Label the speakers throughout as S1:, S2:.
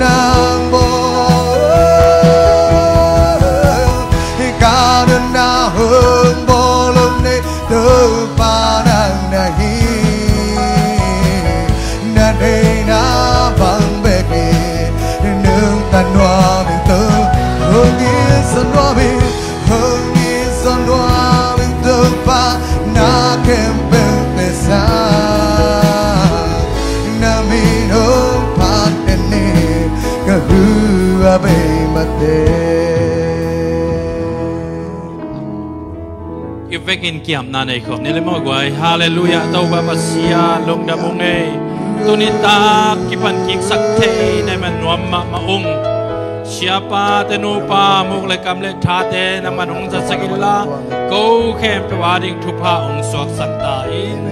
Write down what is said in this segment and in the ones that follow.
S1: nang bo cả na hương bo lum ne từ pa nang nahi na đây na vang về kề nương tan hoa mình từ hương yên sân hoa mình hương yên sân hoa mình từ pa na kem bên bề xa na mi hương pa nene cả hương bên mặt đê
S2: Vekin kiam na nei khom nile mo gwai hallelujah to ba pasia long da mong ei tunita kipan kik sak the nei man nuam ma ung siapa tenu pa muk le kam le tha te na manung sa sagilla ko khem pe wa ding thu pa ong suak sak ta in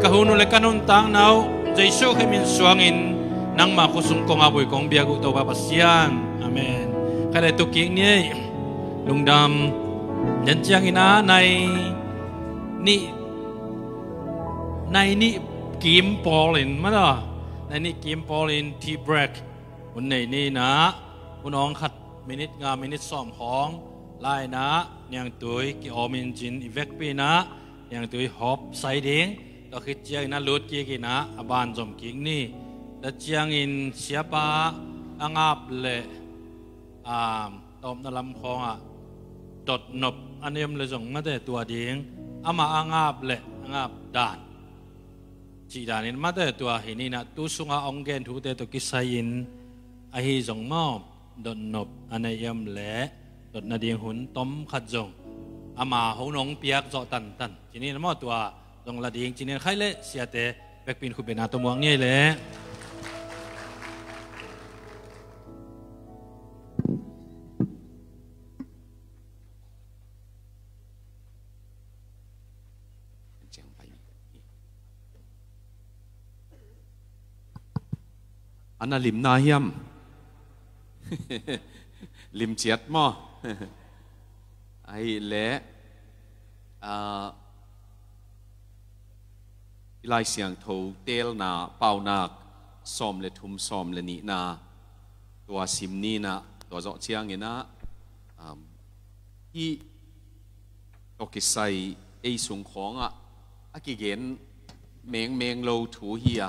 S2: kahunu le kanun tang nau jaisu khemin suangin nang ma khusung kong abui kong bia gu to ba pasian amen khale tu king ni lungdam nhân chiang ina này ni kim Paulin mà đó này ni kim Paulin tea breakวันไหนนี่นะวันน้องขัดมินิทงามินิทซ้อมของไล่นะยังตัวกี่อมินจินอีเวกปีนะยังตัวฮอปไซดิ้งก็คิดเจียงนะลุดกี่กินะอบานจอมกิ่งนี่แล้วเจียงอินเสียปาอ่างอาบเละตอมนลำคองดดนบอันนี้มันเลยส่งมาแต่ตัวดิ้งอามาอ่างอาบเละอ่างอาบด่านจีด่านนี้มาแต่ตัวเห็นนี่นะตู้สุงอาองเกนถูแต่ตัวกิสายินไอ้จงมอบดดนบอันนี้ยำเละดดนาดีหุ่นต้มขัดจงอามาหูน้องเปียกจอตันทีนี้นะมอตัวจงละดีจีนี้ใครเละเสียแต่แบกปินคุเป็นอาตัวมวงนี่เลย
S3: อันนั้นลิมนาเฮียมลิมเจียดมั้งไอ้เละลายเสียงทูเตลนาเป่านักซ้อมเลทุ่มซ้อมเลนี่นาตัวซิมนี่นะตัวเจาะเชียงเงี้ยนะที่ตกิใส่ไอ้สุงของอากิเกนเมงโลถูเฮีย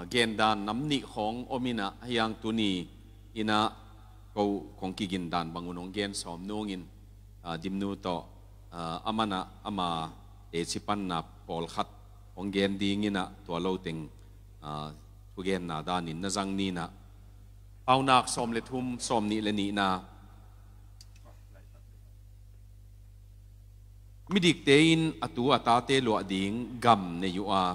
S3: เกณฑ์ดานน้ำนิของอมินะยังตุนีอินะเขาของกิกินดานบางวนงเกณฑ์สอมนูงินดิมนูต่ออามานะอามาเอชิปันนับปอลขัดของเกณฑ์ดีงินะตัวเราติงทุกเกณฑ์นาดานินนะจังนีนะเอานักสอมเลทุมสอมนี่เลนีนะมิดิกเตอินอตัวตาเตลวดิงกัมในยูอา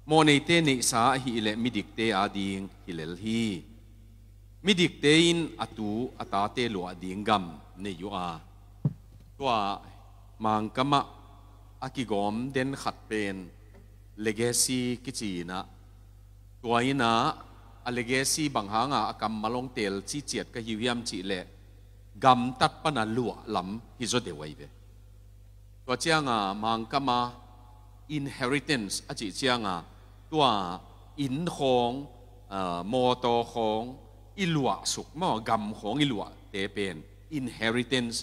S3: โมเนเตนิสาฮิเลมิดิกเตอาดิงฮิเลลฮีมิดิกเตอินอตูอตาเตลวดิงกัมในยูอาตัวมังกะมะอากิกอมเดนขัดเป็นเลเกซีกิจีนะตัวอินะอเลเกซีบางหางกัมมาลงเตลจีเจียดกะฮิวยัมจีเลกัมตัดปนัลลัวลำฮิโซเดวัยเวตัวเจียงมังกะมะ inheritance อาจิเจียงตัวอินของโมโตของอิลวะสุกมอกรรมของอิลวะเตเป็น inheritance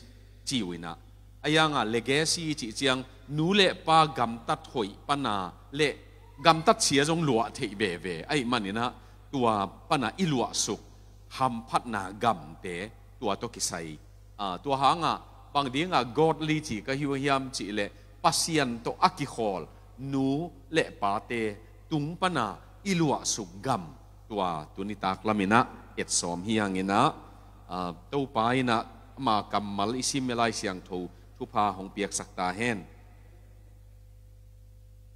S3: จีวินะไอ้ยังlegacy จีเจียงนูเละป้ากรรมตัดหอยปนาเละกรรมตัดเสียจงหลวะเทเบเวไอ้มันนี่นะตัวปนาอิลวะสุกหัมพัดนากรรมเตตัวตกิไซตัวหางบางทีgodly จีก็ฮิวเฮียมจีเละpasien to akihol nu le pate tung pana ilua sugam tua tunita klamina et som hiangina to paina ma kamal isim melai siang tho thupa hong piak sakta hen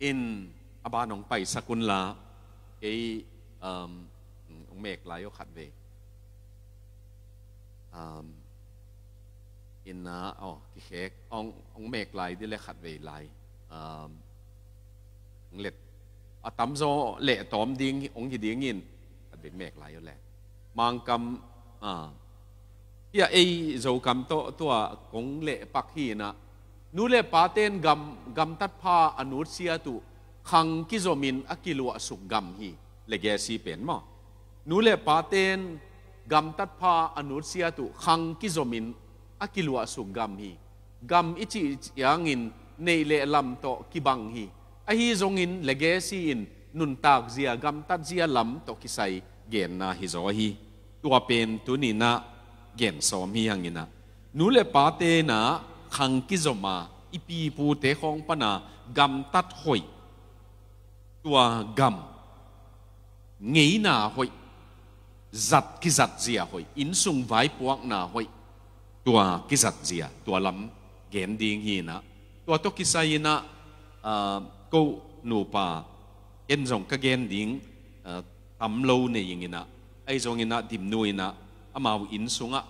S3: in abanong pai sakun la ei ong mek lai yo khat veอินนะกิเขกองเมกลายที่เล็กขัดเวลายเล็ดตั้มโซเละตอมดิ้งองที่ดิ้งยินขัดเวเมกลายอยู่แหละมังกำที่ไอโจกำตัวกงเละปักฮีนะนูเละปาเตนกำตัดผ้าอนุเซียตุขังกิโซมินอกิลัวสุกกำฮีเลเกซีเป็นมั้ง นูเลปาเตนกำตัดพาอนุเสียตุขังกิจมินอากิลัวสุกำฮีกำอิจิยังอินในเลลำโตกิบังฮีอาฮีจงอินเลเกซีอินนุนตากเสียกำตัดเสียลำโตกิไซเกนนาฮิโซฮีตัวเป็นตุนินะเกนสอมฮียังอินะนูเลปาเตนะขังกิจมาอีปีปูเตของปนากำตัดหอยตัวกำงี้นาหอยจัดกิจัดเสียหอยอินสุงไว้พวกนาหอยตัวกิจัดเสียตัวลำเกนดิงฮีนะตัวตกิไซนะกูนูปาเอ็นจงกะเกนดิงตำโลในยิงนะไอจงอินะดิมนุยนะอามาอินสุงะ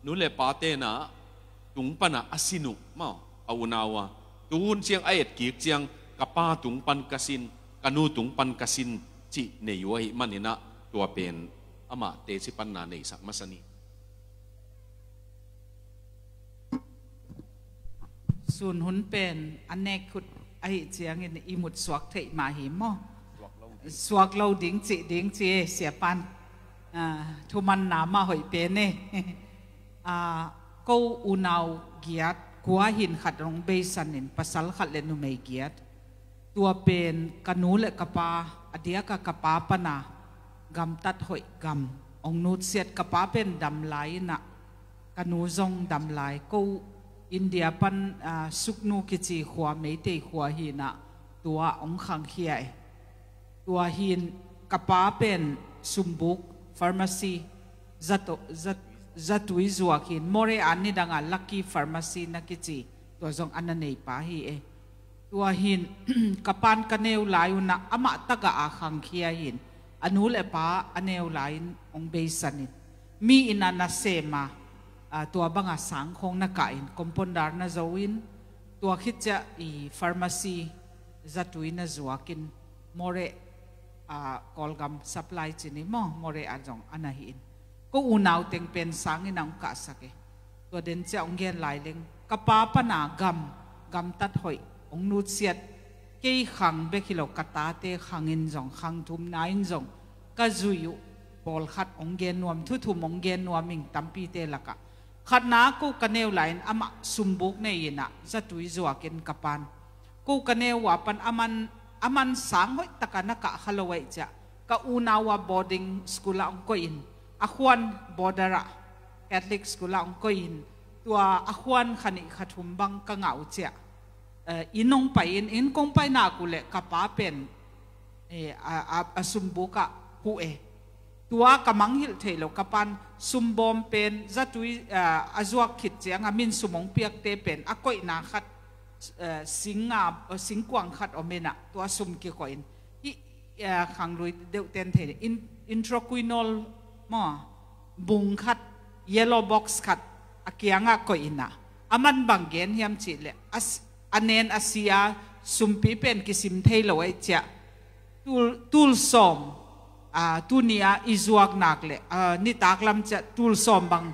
S3: นูเลปาเตนะตุงปนะอสินุมาเอานาวะตูนเชียงไอเอ็ดกีกเชียงกะป้าตุงปันกสินกนูตุงปันกสินจิเนยวยมันนี่นะตัวเป็นอามาเตสิปันนาในสักมัสนี
S4: ส่วนหุ่นเป็นอันเนกุดไอเจียงอินอิมุดสวกเทมาหิมอสวกเราดิ้งจีเสียปันทุมันนามาหอยเป็นเน่กูอุณาวเกียรติกัวหินขัดรงเบสันนินปัสสาวะขัดเลนุไม่เกียรติตัวเป็นกนูเลกปาอเดียกกปาปนากำตัดหอยกำองนูเสียดกปาเป็นดำไหลนะกนูจงดำไหลกูอินเดียปันสุกนูกิจิขวาไม่เตขวาหินะตัวองขังเขียตัวหินกปาเป็นสุมบุกฟาร์มาซีจัตุยจัวหินโมเรอันนี่ดังลักกี้ฟาร์มาซีนักกิจิตัวจงอันนั้นเองปาฮีตัวหินกปานกันเนวลายุนะอามาตะกะอาขังเขียหินอนุเลปาอันเนวลายองเบสันินมีอินานาเซมาตัวบังอาสังคงนักอินคอมพอนดาร์นาจวินตัวคิดจะอีฟาร์มาซีจัตุยนาจัวกินโมเรกอลกัมซัพพลายจินิโมเรอาจงอันนั้นหินก็อุณาวเต็งเป็นสังอินังกะสักตัวเด่นจะองเกนลายเล็งกปาปนากำตัดหอยองนูเสียดเกี่ยขังเบกิโลกตาเตขังอินจงขังทุมนายอินจงก็จุยบอลขัดองเกนนวมทุมองเกนนวมิงตัมปีเตลักะขัดนากูกันเนวไลน์อามาสุมบุกเนยนะจะตุยจัวกินกับปันกูกันเนวว่าปันอามันสังหอยตะกันนักขลวยจะก็อุณาวบอร์ดิ้งสกูลองก็อินอควานบอดาระแคทลิกสกูลองก็อินตัวอควานขันิขัดทุมบังกังเอาเจ้าอินนงไปอินคงไปนากุเลกับป้าเป็นสุมบุกะผู้ตัวกำมังหิลเทลกับปันสุมบอมเป็นจัตุยอาจวกขิดเจียงอามินสุมงเปียกเตเป็นอากอยนาขัดสิงกวางขัดอเมนะตัวสุมเกี่ยวกับขังลุยเดวเตนเทอินทรควินอลมาบุงขัดเยลโล่บ็อกซ์ขัดอาเกียงอากอยนะอามันบังเกนเฮียมจิเลอันเนนอาเซียสุมปีเป็นกิสิมเทลไว้เจ้าตูลซอมตุนียอิจวกนักเลนิตากลำจะตูลซอมบัง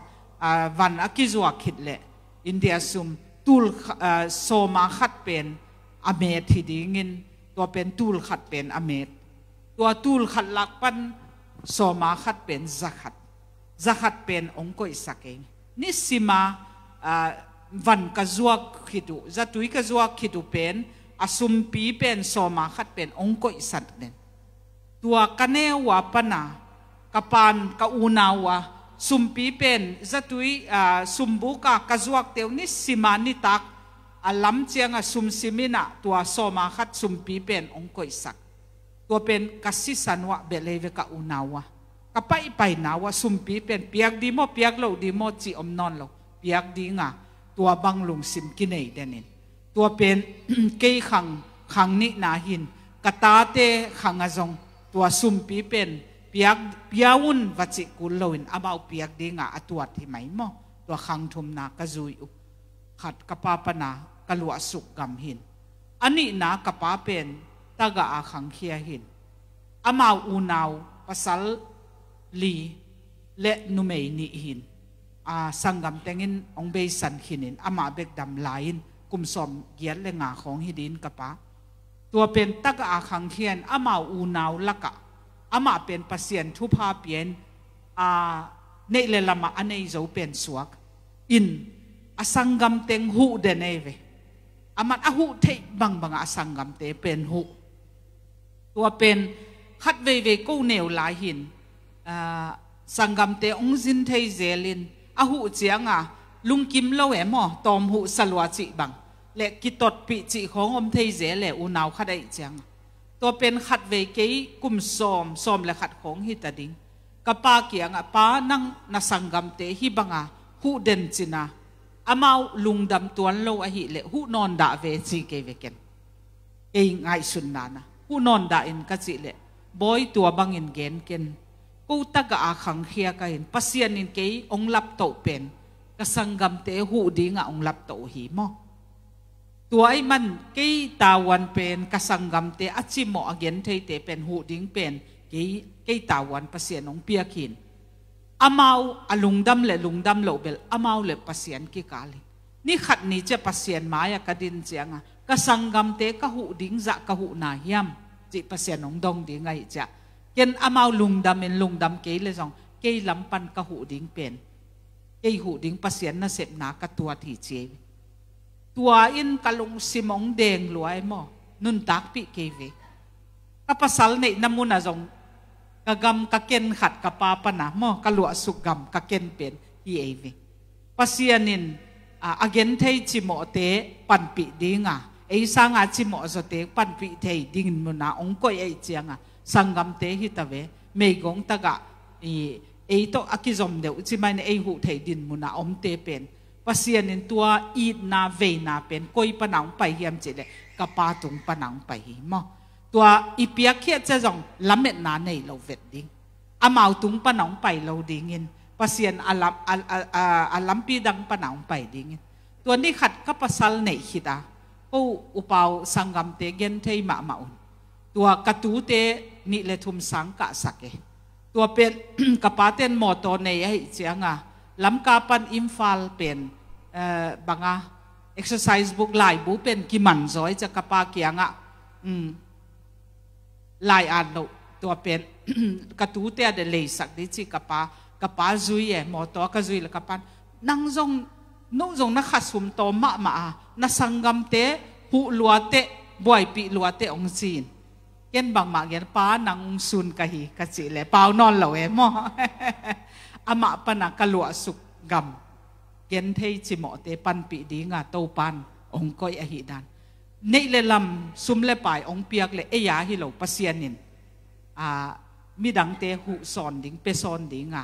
S4: วันอากิจวกขิดเลอินเดียซุมตูลโซมาขัดเป็นอเมทที่ดิ้งินตัวเป็นตูลขัดเป็นอเมทตัวตูลขัดลักปันโซมาขัดเป็นzakatเป็นองค์กอิสักเองนิสิมาวันกจวกขิดูจะตุยกจวกขิดูเป็นอสุมปีเป็นโซมาขัดเป็นองค์กอิสักเด่นตัวกันเนวปนากับปานกับอุณาวสุมปีเป็นจะตุยสุมบุกกจวกเตียวนิสิมานิตักล้ำเจียงสุมสิมินะตัวโซมาขัดสุมปีเป็นองค์กอิสักตัวเป็นกัสซิสันวะเบลเลเวกับอุณาวกับไปนาวสุมปีเป็นเปียกดีโมเปียกเหลาดีโมจีอมนอนเหลาเปียกดีงาตัวบังลุงสิมกินเอเดนินตัวเป็นเกยขังนินาหินกตาเตขังอจงตัวสุมปีเป็นเปียวุนวัจิกุลโลวินอามาเปียกดีงาอตัวที่ไม่มอตัวขังทุมนากจุยอุขัดกปาปนากลัวสุกกำหินอันนี้นากปาเป็นตากอาขังเขียหินอามาอูนาวภาษาลีเละนุเมนิหินสังกัมเตงินองเบสันหินินอามาเบกดำลายกุมสมเกียรเลงาของหิดินกปาตัวเป็นตากอาขังเขียนอามาอูนาวลักะ อามาเป็นปัสเซียนทุพาเปลี่ยนในเลลมาอันนี้จะเป็นสวกอินอสังกัมเต็งหูเดนเอเวอามันอาหูเทบางอสังกัมเตเป็นหูตัวเป็นขัดเวกูเนวลายหินสังกัมเตองซินเทเซลินอาหูเจียงลุงกิมโลเอมอตอมหูสลวจิบังเละกิตดปิจิของอมเทเซเลอุนาวขัดได้เจียงตัวเป็นขัดเวกีกุมซอมและขัดของฮิตาดิงกป้าเกียงป้านั่งนัสังกัมเตฮิบังหูเดนจินาอามาลุงดำตัวโลอหิเลหูนอนด่าเวจีเกเวกันเองไงสุนนานะหูนอนด่าอินกัจิเลบอยตัวบังอินเกนเกนกูตะกะอาขังเฮียกันปัสยานินเกยองลับโตเป็นกสังกัมเตหูดีงะองลับโตหิมอตัวไอ้มันเกยตาวันเป็นกสังกัมเตอจิโมอเกนเทเตเป็นหูดิ้งเป็นเกยตาวันปัสยานองเปียกินอามาอลุงดำเลยลุงดำโลเบลอามาเลยปัสยานกิกาลินี่ขัดนี้จะปัสยานมายากระดินเจียงกสังกัมเตกะหูดิ้งจะกะหูนาเฮียมจิปัสยานองดงดิ้งไงจะเกณฑ์อามาลุงดำเป็นลุงดำเกยเลยสองเกยลำปันกะหูดิ้งเป็นเกยหูดิ้งปัสยานน่ะเสพนากะตัวที่เจตัวอินกะลุงซิมองเดงรวยมอนุนตักปีเกเวกะปัสสาวในน้ำมุนาจงกะกำกะเกนขัดกะปาปนะมอกะลัวสุกำกะเกนเป็นฮีเอเวปัสยานินอาเกนเทจิโมเตปันปีดิงไอสังอาจิโมโซเตปันปีเทดิงมุนาองก็ไอเจียงสังกัมเตฮิตาเวเมกงตะกะไอโตอากิซอมเดวจิมันไอหูเทดินมุนาอมเตเป็นปัสยานินตัวอีนาเวนาเป็นก้อยปนังไปเฮียมเจเลกะปาตุงปนังไปมอตัวอีเปียกเขียจะจงล้ำเม็ดนาในเราเวดดิ้งอามาตุงปนังไปเราดิ้งเงินปัสยานอาลัมปีดังปนังไปดิ้งเงินตัวนี้ขัดกับปัสสาวในขิดก็อุปาวสังกัมเตเกนเทยมาอุนตัวกระตูเตนิเลทุมสังกะสักเกตัวเป็นกระปาเตนหมอตัวในไอเจียงล้ำกาปันอิมฟาลเป็นบางexercise book หลายบุเป็นกิมันซอยจะกระปาเกียงลายอันตัวเป็นกระตูเตะเดเลยสักดิจิกระปาจุยหมอตัวกระจุยแล้วกระปานั่งจงนู่จงนักขัดสุมโตมานักสังกัมเตะหูลัวเตะบ่อยปีลัวเตะองจีนเก็นบางมาเก็นป้านังซุนกะฮีกะจิเลยเปล่านอนเหล่าหมออามาปนักกะลัวสุกกัมเก็นเทจิโมเตปันปีดีงาโตปันองก้อยอหิดันในเลลำซุมเลปายองเปียกเลเอยาฮิโลปัสยานินมีดังเตหูสอนดิ้งเปซอนดิ้ง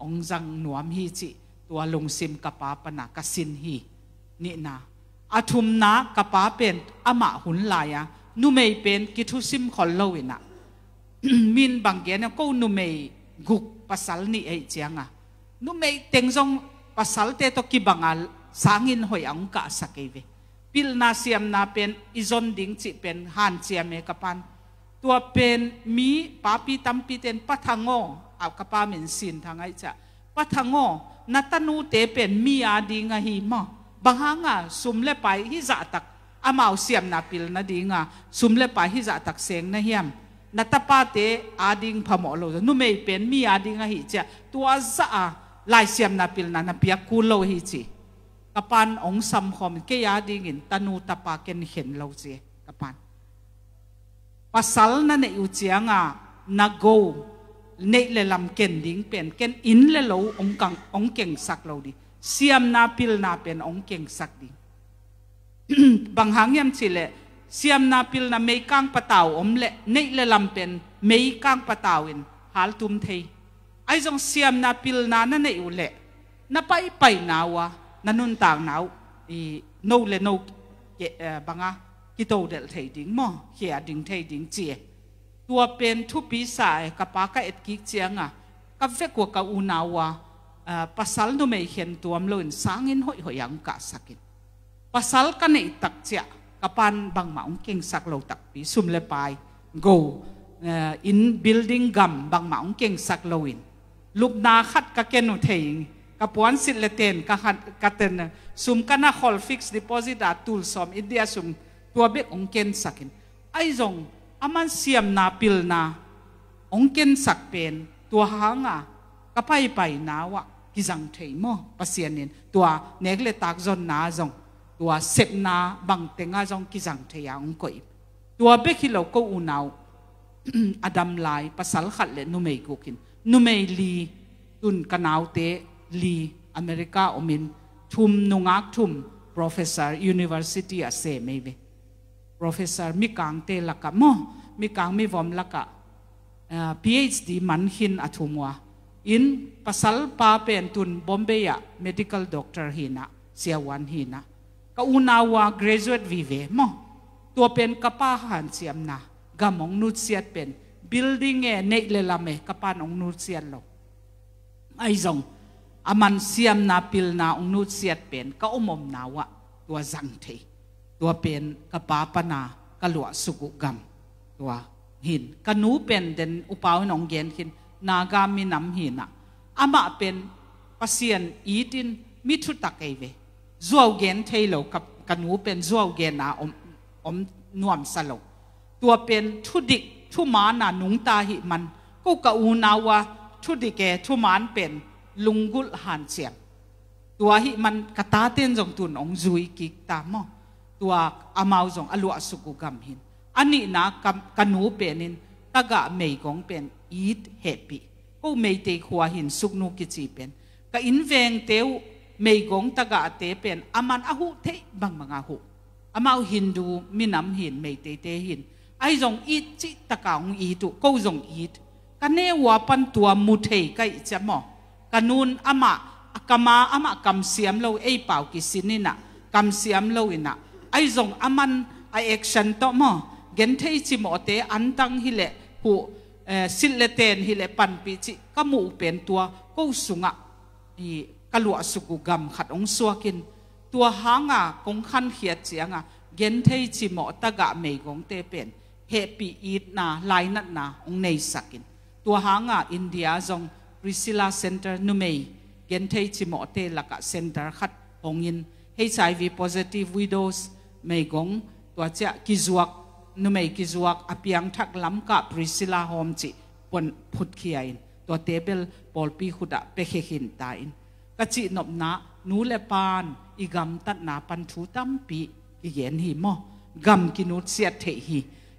S4: องจังหนวมฮีจิตัวลงซิมกะปาปนักกสินฮีนี่นาอาทุมนากะปาเป็นอามาหุนลายนุเมย์เป็นกิทุซิมขอลโลวินะมินบางเกนก็นุเมย์กุกปัสสาวนี่ไอเจียงนุเมย์เต็งจงปัสสาวเตตกิบังสางินหอยองกะสักเอเวปิลนาเซียมนาเป็นอิจอนดิ้งจิเป็นฮันเจียเมกะปันตัวเป็นมีปาปีตัมปีเตนปัทงอเอากะปาเมนสินทางไอจะปัทงอนัตนูเตเป็นมีอาดิงฮีมอบางหางสุมเลไปฮิจะตักอามาเสียมนาปิลนาดิงสุมเลไปฮิจะตักเสงนะเฮียมนัตปาเตอาดิงพมอโลนุเมย์เป็นมีอาดิงฮีจะตัวจะลายเสียมนาปิลนาเปียกูโลฮิจิกปันองซัมคอมเกียดิงินตนูตปาเกนเห็นเราเจกปันปัสสัลนั่นเออุเจียงนักโกเนเลลำเกนดิ้งเป็นเกนอินเลโลองกังองเก่งสักเราดิเสียมนาปิลนาเป็นองเก่งสักดิบางหางยามสิเลเสียมนาปิลนาไม่กังปะตาวอมเลเนเลลำเป็นไม่กังปะตาวินฮัลตุมเทไอจงเสียมนาปิลนานั่นเออุเลนับไปนาวะนันนุนต่างหนาวโนเลโนบางกิโตเดลเทดิ้งมอเขียดิ้งเทดิ้งเจียตัวเป็นทุปีสายกับปากเอ็ดกิกเจียงกับเฟกว่ากับอุนาวะปัสสาวนุไม่เห็นตัวมลนสางินหอยยังกะสักินปัสสาวกันในตักเจียกับปันบางหมาองเก่งสักเราตักปีซุมเลปายโกอินบิลดิ้งกัมบางหมาองเก่งสักเราอินลูกนาขัดกับเกนุเทงกับปวนสิเลเตนกับเตนซุมกันน่าคอลฟิกซ์ดิปอซิตตูลซอมอินเดียซุมตัวเบกองเก่งสักินไอจงอามันเสียมนาปิลนาอ องเกนสักเป็นตัวหางอ่ะก็ไปนาวะกิจังเทยมอปัสยานินตัวเนกเลตักจนนาจงตัวเสพนาบังเตงาจงกิจังเทียงก็อีตัวเบกิโลก็อุณาวอดัมไลภาษาขัดเลนุเมยกุกินนุเมยลีตุนกันาวเตลีอเมริกาอมินทุมนุงักทุม professor university อาเซไม่เว professor มิกังเตลักะโมมิกังมิวอมลักะPhD มันหินอทุมวาอินภาษาปาเป็นตุนบอมเบีย medical doctor หินะเสียวันหินะก็อุณาวา graduate วิเวโมตัวเป็นกป้าหันเสียมนะกำมองนุษย์เสียเป็น building เนเลลาเมกป้าองนุษย์เสียโลไอซงอามันเสียมนาปิลนาองนุษย์เสียเป็นก็อมมนาวะตัวจังเทตัวเป็นกป้าปนากลัวสุกุกรรมตัวหินกันนูเป็นเดนอุปาวน้องเกนหินนากามินำหินะอามาเป็นปัสยันอีดินมิทุตักเอเวจัวเกนเทโลกับกันนูเป็นจัวเกนนาอมนวมสลบตัวเป็นทุดิกทุมานานุงตาหิมันก็กะอูนาวะทุดิเกทุมานเป็นลุงกุลหันเสียงตัวหิมันกตาเต้นจงตุนองจุยกิกตามอตัวอามาวจงอลัวสุกุกรรมหินอันนี้นะกันนูเป็นนินตะกะเมยกงเป็นอีดแฮปปี้ก็เมยเตขวาหินสุกนูกิจีเป็นก็อินเวงเตวเมยกงตะกะเตเป็นอามันอาหุเทบังบังอาหุอามาหินดูมินำหินเมยเตเตหินไอจงอีดจิตะกะองอีตุก็จงอีดกันเนวาปันตัวมุเทไกจะมอกันนูนอามากามาอามากำเสียมเราเอเป่ากิสินินะกำเสียมเราอินะไอจงอามันไอแอคชั่นต่อมอเกนเทจิโมเตอันตังฮิเลผู้สิเลเตนฮิเลปันปีจิก็มูเป็นตัวกู้สุงะอีกลัวสุกุกรรมขัดองสวกินตัวหางอ่ะกงขันเขียดเสียงอ่ะเกนเทจิโมตะกะเมยกงเตเป็นเฮปีอีดนาไลนัดนาองเนสักินตัวหางอ่ะอินเดียจงปริซิลาเซ็นเตอร์นุเมยเกนเทจิโมเตลักะเซ็นเตอร์ขัดองอิน HIV positive widows เมยกงตัวเจ้ากิจวักนุเมกิจวักอภิยังทักล้ำกับปริซิลาโฮมจิปนพุทธเขียนตัวเทเบิลปอลปีขุดะเปเขินตายกจินบนะนูเลปานอีกำตัดนาปันทุตัมปีกิเยนหิมอกำกินุเสียเทหิ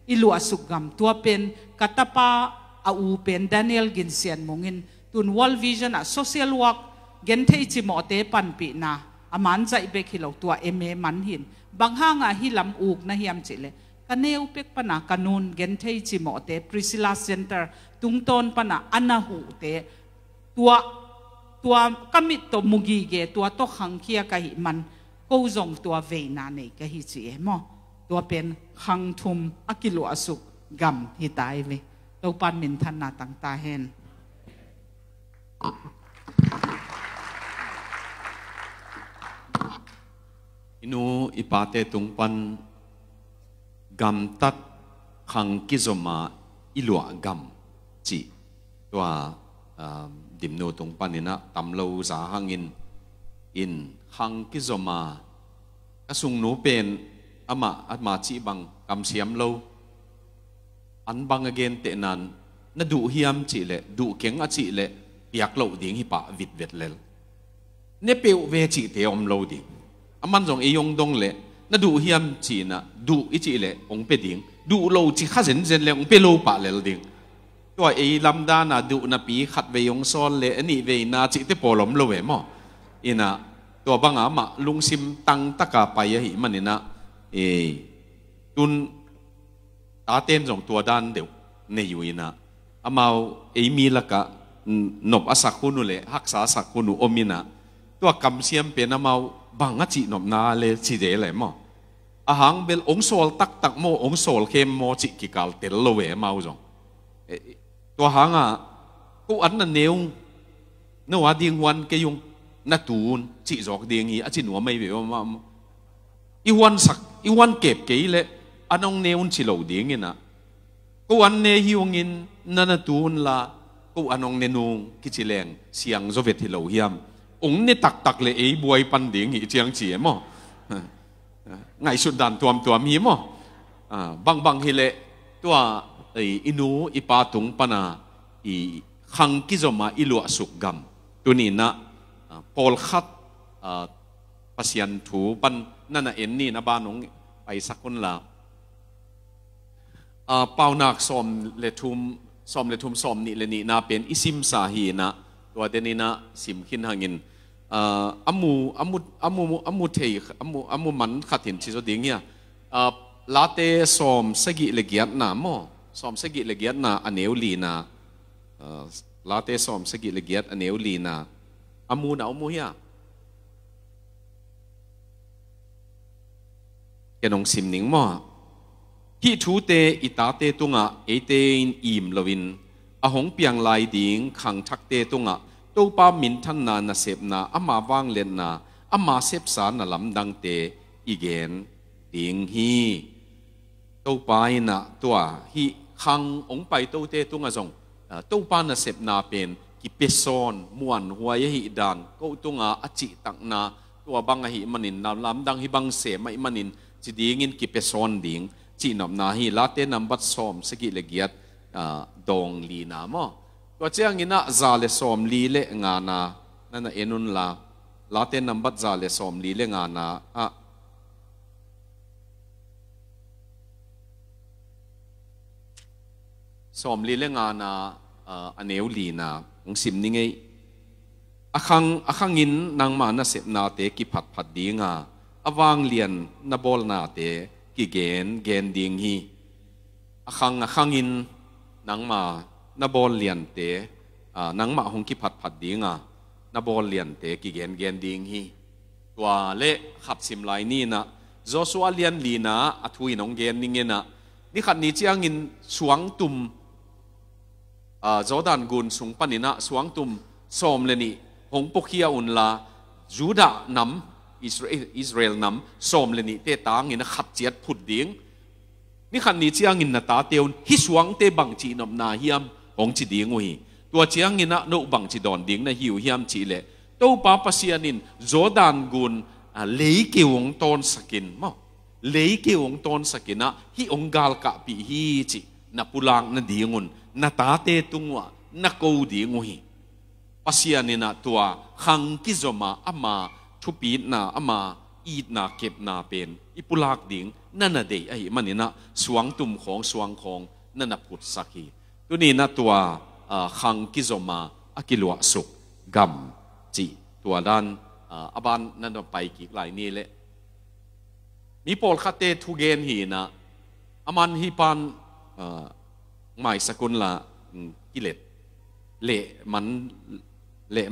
S4: อิลัวสุกำตัวเป็นกัตปาอูเป็นดานิเอลกินเซียนมงินตุนวอลวิชั่นอะโซเชียลวักเกนเทจิโมเตปันปีนาอามันใจเบกิโลตัวเอเมมันหินบางห้างอะฮิลำอูกนะเฮียมจิเลกันเนวเป็กปนากันูนเกนเทจิโมเตปริซิลาเซ็นเตอร์ตุงตอนปนาอันนาหูเตตัวกมิตตัวมุกีเกตัวโตขังเคียกะหิมันกูจงตัวเวนาเนกะหิจีเอมอตัวเป็นขังทุมอากิโลอสุกกัมหิตายเวตัวปันมินทันนาตังตาเฮน
S3: อินูอิปาเตตุงปันกัมตัดขังกิจมาอิลัวกัมจีตัวดิมโนตรงปันนี่นะตำโลสาหังอินขังกิจมากระสุงหนูเป็นอามาจีบังกำเสียมโลอันบังเกนเตนันน่าดูเฮียมจีเล่ดูเก่งอจีเล่อยากโลดิ่งฮิปะวิดเวดเลเนี่ยเปียวเวจีเตอมโลดิ่งอามันจงเอยงดงเล่น่าดูเฮียมจีน่ะดูอิจิเล่องเปดิ่งดูโลจีข้าเซนเซนเล่องเปโลปะเลดิ่งตัวไอ้ลำดาน่ะดูน่ะปีขัดเวยงซ้อนเล่อันนี้เวน่าจิเตปอลมโลเวมออินะตัวบางอามาลุงซิมตังตะกาไปยะหิมันนี่นะตุนตาเต้นจงตัวด้านเดียวในอยู่อินะอามามีละกะนบอาศักคุนุเล่ฮักษาศักคุนุอมินะตัวกำเสียมเป็นอามาบางจินบนาเลสิเดเลยมั้งอาหางเบลองโซลตักโมองโซลเข้มโมจิกิกาลเตลโลเวมาจงตัวหางอ่ะกูอันนั้นเนียวเนื้อดิ่งวันเกยุงนัตูนจิจอกดิ่งอีอาจิหนัวไม่เบี้ยวมาอีวันสักอีวันเก็บเกยเลยอันองเนียวจิโลดิ่งนะกูอันเนฮิวงินนัตูนละกูอันองเนนุงกิจิเลงเสียงโซเวติโลเฮียมองเนตักเลยไอ้บวยปันดิ่งอีเจียงเจียมั้งไงสุดดันตัวมีมั้งบางฮิเลตัวอินูอิปาตุงปนา อีขังกิจมาอิลวสุกกำตัวนี้นะพอลขัดปัสยันถูบันนั่นน่ะเอ็นนี่นะบ้านน้องไปสักคนละเป่านักสอมเลทุมสอมนี่เลนี่นะเป็นอิซิมสาฮีนะตัวเดนี่นะสิมขินหางินอามูเทยอามูมันขัดเห็นชิโซดิ้งเนี่ยลาเตสอมสกิเลเกียตนะมอสอมสกิเลเกียตนะอันเนวลีนะลาเตสอมสกิเลเกียตอันเนวลีนะอามูนะอามูเฮียแกน้องสิมนิงมอฮิทูเตอิตาเตตุงะเอเตนอิมลวินอาหงเปียงลายดิงขังทักเตตุงะตัวป้ามินทันนานาเสพนาอามาวางเลนนาอามาเสพสารนาลำดังเตอีเกนดิงฮีตัวป้านะตัวฮีขังองไปตัวเตตุงะจงตัวป้านาเสพนาเป็นกิเปซอนมวนหัวยฮิดันก็ตุงะอจิตักนาตัวบังหิมันินนาลำดังฮิบังเสไม่มันินจิดิงินกิเปซอนดิงจีนำนาฮีลาเตนัมบัดสอมสกิเลเกียตดองลีนามอตัวเจ้างินะซาเลสอมลีเลงานานั่นเอนุนลาเตนัมบัดซาเลสอมลีเลงานาสอมลีเลงานาอันเอวลีนาองสิมนี่ไงอคังอินนางมานาเสนาเตกิผัดดีงาอวางเลียนนาบอลนาเตกิเกนดิงฮีอคังอินนางมานาบอลเลียนเตนางมาหงกิผัดดิงานาบอลเลียนเตกิเกนดิงฮีตัวเละขับสิมไลนี่นะโจชัวเลียนลีนาอทุยน้องเกนนิงเงนะนี่ขัดนี้เจียงินสวงตุมโจดันกุนสุงปนินะสวงตุมสอมเลนี่หงปกเฮียอุนลาจูดานำอิสราเอลนำสอมเลนี่เตตางินขัดเจียดผุดดิ้งนี่ขันนี้เจียงินนาตาเตียวฮิสวงเตบังจีนำนาเฮียมของจีดิ้งวิตัวเจียงินนะโนบังจีดอนดิ้งนะหิวเฮียมจีเล่ตัวป้าปัสยานินโจดานกุนเลย์เกวงตอนสกินมั้งเลย์เกวงตอนสกินนะฮิองกาลกะปีฮีจีนับปุลังนัดดิ้งุนนาตาเตตุงวะนักกูดิ้งวิปัสยานินะตัวขังกิจมาอามาทุปีนาอามาอีดนาเก็บนาเป็นอิปุลักดิ้งนั่นน่ะเดย์ไอ้มันนี่นะสวงตุ่มของสวงของนั่นน่ะพุทธสักฮีตัวนี้นะตัวขังกิจมาอากิลวะสุกกัมจีตัวด้านอาบานนั่นไปกี่หลายนี่แหละมีโพลคาเตทุเกนฮีนะอามันฮีปันหมายสกุลละกิเลสเละ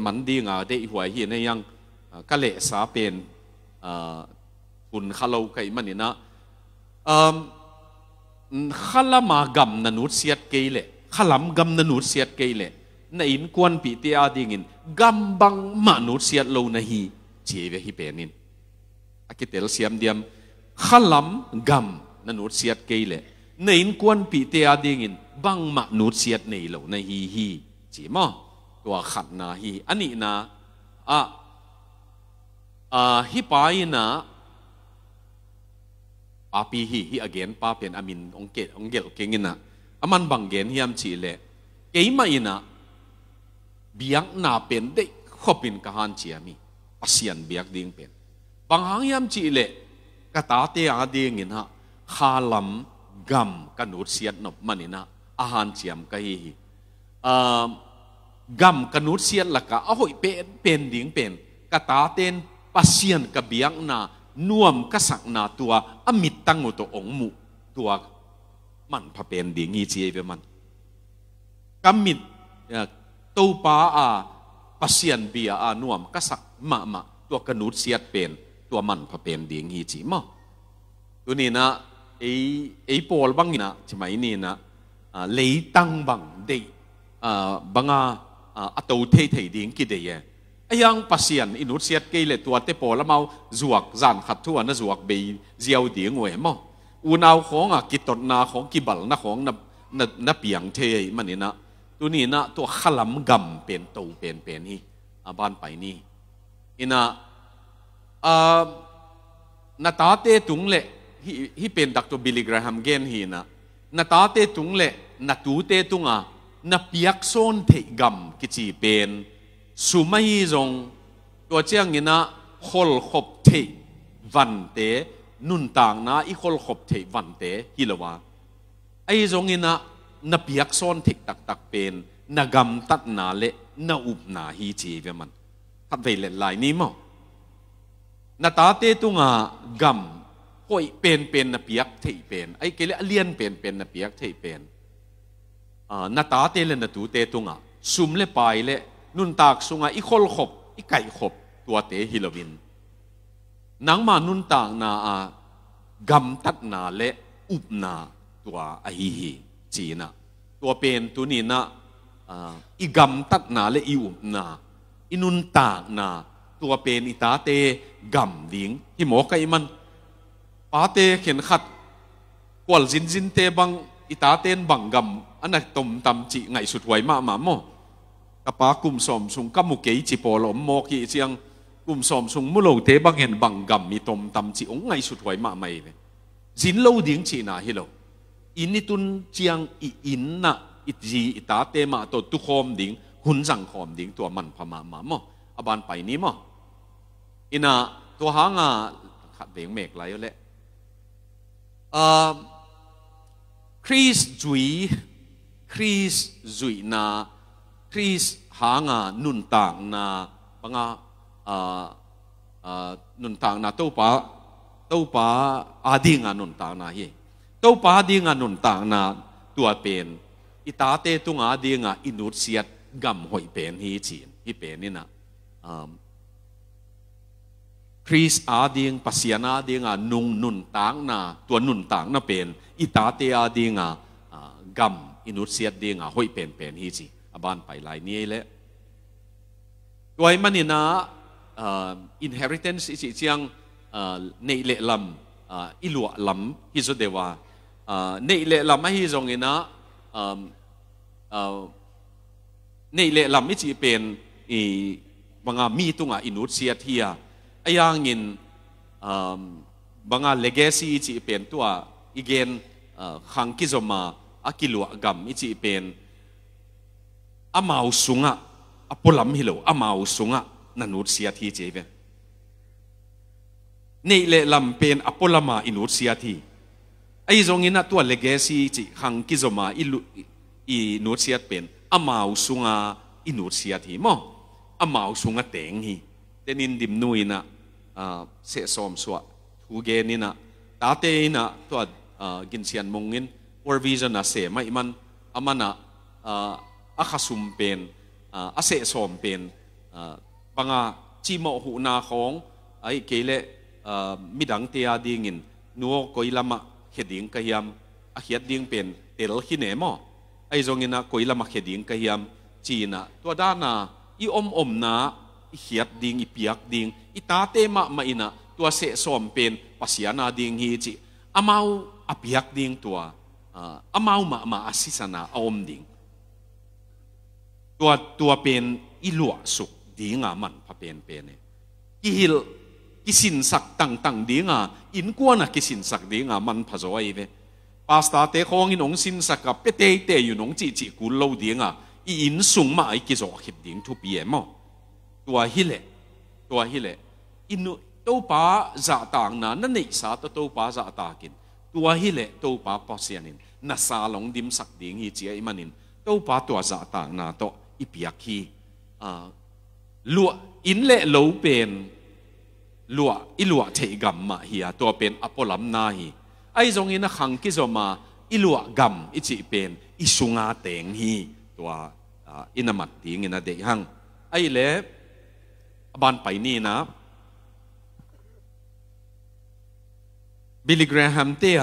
S3: มันดีงาเดหัวฮีในยังก็เละสาเป็นคุณข้าเราใครมันนี่นะข้าละมากำนันุษย์เสียดเกยเละข้าลำกำนันุษย์เสียดเกยเละในอินกวนปีเตียดิ่งินกำบังมนุษย์เสียดโลนะฮีเจียฮิเปนินอากิเตลเสียมเดียมข้าลำกำนันุษย์เสียดเกยเละในอินกวนปีเตียดิ่งินบังมนุษย์เสียดในโลนะฮีจีมอตัวขัดนาฮีอันนี้นะฮิปายนะปาปีฮิอเกนปาเป็นอามินองเกลเกงินะอามันบังเกนฮิมชีเลเกยมาอินะเบียงนาเป็นได้ขบินกหันเชียมีปัสยันเบียกดิ้งเป็นบางหางฮิมชีเลกตาเตอาดิ้งินะข้าลำกำกันอุดเสียดนบมันนี่นะอาหารเชียมกะฮีกำกันอุดเสียดละกะเอาหอยเป็นดิ้งเป็นกตาเตนปัสยันกะเบียงนาน่วมกษักนาตัวอมิตตังอุตองมุตัวมันพระเป็นดิ้งฮีเจียเวมันกำมิดตัวป้าปัสยันเบียน่วมกษักมาตัวกันอุดเสียดเป็นตัวมันพระเป็นดิ้งฮีจีมอตัวนี้นะไอ้โพลบังนี่นะใช่ไหมนี่นะเลยตั้งบังเดบังอัตโตเทดิ้งกี่เดียยังปัสยันอินุเสียดเกลตัวเตโปแล้วมาจวกจานขัดทั่วนะจวกเบยเจียวดิ้งเว้ยมั้งอุณาวของกิตตนาของกิบัลนะของนับเปียงเทยมันนี่นะตัวนี้นะตัวขลัมกำเป็นตูเป็นนี่บ้านไปนี่อินะนาตาเตตุงเละฮิเป็นดักตัวบิลลิกราฮัมเกนฮีนะนาตาเตตุงเละนาตูเตตุง นับยักษ์โซนเทกรรมกิจีเป็นสุไม่จงตัวเจ้าเงินะขลขบเทวันเตนุนต่างนะอีขลขบเทวันเตฮิลวะไอ้จงเงินะนับยักษ์โซนเทกตักเป็นนักรรมตัดนาเละนัอุบนาฮีจีเวมันทัดเวลลายนี้มั้งนาตาเตตุงากรรมห้อยเป็นนับยักษ์เทเป็นไอ้เกลี่ยเลียนเป็นนับยักษ์เทเป็นนาตาเตเลนตูเตตุงะซุมเลไปเลนุนตากสุงะอีขลขบอีไก่ขบตัวเตฮิลวินนังมานุนตากนากรรมตัดนาเลอุบนาตัวอหิฮิจีนะตัวเป็นตัวนี้นะอีกรรมตัดนาเลอีอุบนาอินุนตากนาตัวเป็นอิตาเตกรรมดิ้งที่หมอไก่มันปาเตเข็นขัดกวลจินเตบังอิตาเตนบังกำอันนั้นตมตำจีไงสุดหวยมาโมกระปากุมสมสุงกัมมุเกยจิโปลมโมกีเจียงกุมสมสุงมุโลเทบังเห็นบังกำมีตมตำจีองไงสุดหวยมาไม่เลยจินโลดิ้งจีน่าฮิโลอินิตุนเจียงอินนะอิจีอิตาเตมาตัวตุคอมดิ้งหุ่นสังคอมดิ้งตัวมันพมาโมอบานไปนี้โมอินะตัวหางขัดเบียงเมกไหลอยู่แล้วคริสจุยนาคริสหางานุนต่างนาปังนุนต่างนาเต้าป่าอาดิงานุนต่างนาเฮเต้าป่าอาดิงานุนต่างนาตัวเป็นอิตาเตตุงอาดิงาอินุเซียดกำหอยเป็นฮีจีนฮีเป็นนี่นะคริสอาดิงปัสยานาดิงานุนต่างนาตัวนุนต่างนาเป็นอิตาเตอาดิงากำอินุเซียดดิงหอยเป็นฮีจีอบานไปหลายนี้เลยตัวมันนี่นะinheritance อีเจียงในเล่ลำอิลัวลำฮิสุเดวาในเล่ลำไม่ฮิจงเงินะในเล่ลำไม่จีเป็นบางมีตุงอินุเซียดเฮียไอ้ยังเงินบางlegacy จีเป็นตัวอีเกนขังกิจมาอากิลัวกำอีจีเป็นอามาอุสุงะอพลัมฮิโลอามาอุสุงะนันุเซียทีเจเวนี่เลลำเป็นอพลัมมาอินุเซียทีไอ้ตรงนี้นะตัวเลกาซีจีขังกิจมาอินุเซียเป็นอามาอุสุงะอินุเซียทีมั้งอามาอุสุงะเต็งฮีเดนินดิมนุยนะเสสอมสวะทูเกนินะตาเตนะตัวกินเซียนมงงินวอร์วิจนะเสไม่มันอามันนะอาคาซุมเป็นอาเสสอมเป็นบางจีโมหูนาของไอ้เกลเลมิดังเตียดิ้งินนัวกอยละมาเขดิงกะยามอาเขียดดิ้งเป็นเตลขี้เนมอไอ้จงเงินะกอยละมาเขดิงกะยามจีน่ะตัวด้านน่ะอีอมนาอีเขียดดิ้งอีเปียกดิ้งอีตาเตมาอินะตัวเสสอมเป็นปัสยานาดิ้งฮีจีอามาอาเปียกดิ้งตัวอามามาอาศิสนาอมดิ้งตัวเป็นอิลัวสุกดีงามันพะเป็นเนี่ยกิสินสักต่างดีงาอินกวนกิสินสักดีงามันพะจอยเวปาสตาเตของอินองสินสักกับเปเตอยู่นองจีกุลโลดีงาอินสุงมาไอกิจอกหิดดิ้งทุบเยี่ยมตัวฮิเลอินุตัวป้าจะต่างนั้นนั่นเองสาตัวป้าจะต่างกินตัวฮิเลตัวป้าพอเสียนินนัสาลงดิมสักดิ้งฮิจีไอมันนินตัวป้าตัวจะต่างนาโตอีเปียกีลัวอินเล่โลเป็นลัวเทกัมมาเฮียตัวเป็นอพลัมนาฮีไอ้ตรงนี้นะขังกิจมาอิลัวกัมอิจิเป็นอิสุงาเตงฮีตัวอินามัดติงินะเด็กหังไอ้เล่บ้านไปนี่นะบิลลี่แกรแฮมเตีย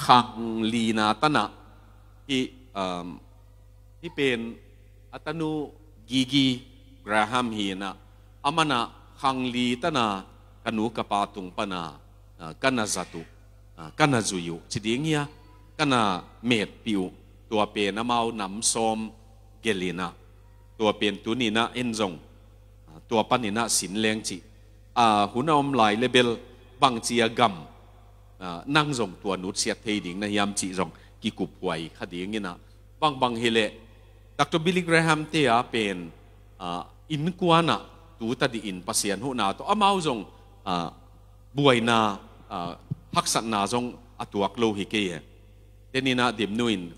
S3: ขังลีนาตนะที่เป็นอัตโนกีกราฮัมฮีนะอามานะขังลีตนากันูกปาตุงปนากันนาจัตุกันนาจุยุจิดิงเฮียกันนาเมดปิวตัวเป็นน้ำเอาน้ำส้มเกลีนะตัวเป็นตุนีนะเอ็นจงตัวปันนีนะสินเลงจิหุ่นอมหลายเลเบลบางจียกัมนั่งจงตัวนุชเสียเทดิ่งนะยามจีจงกิกุบไว้ขดิ่งนี่นะบางเฮเลต Dr. Billy Graham te a pen in kuana tu ta di in pasien hu na to amau zong buai na haksat na zong atuak lo hi ke tenina dim nuin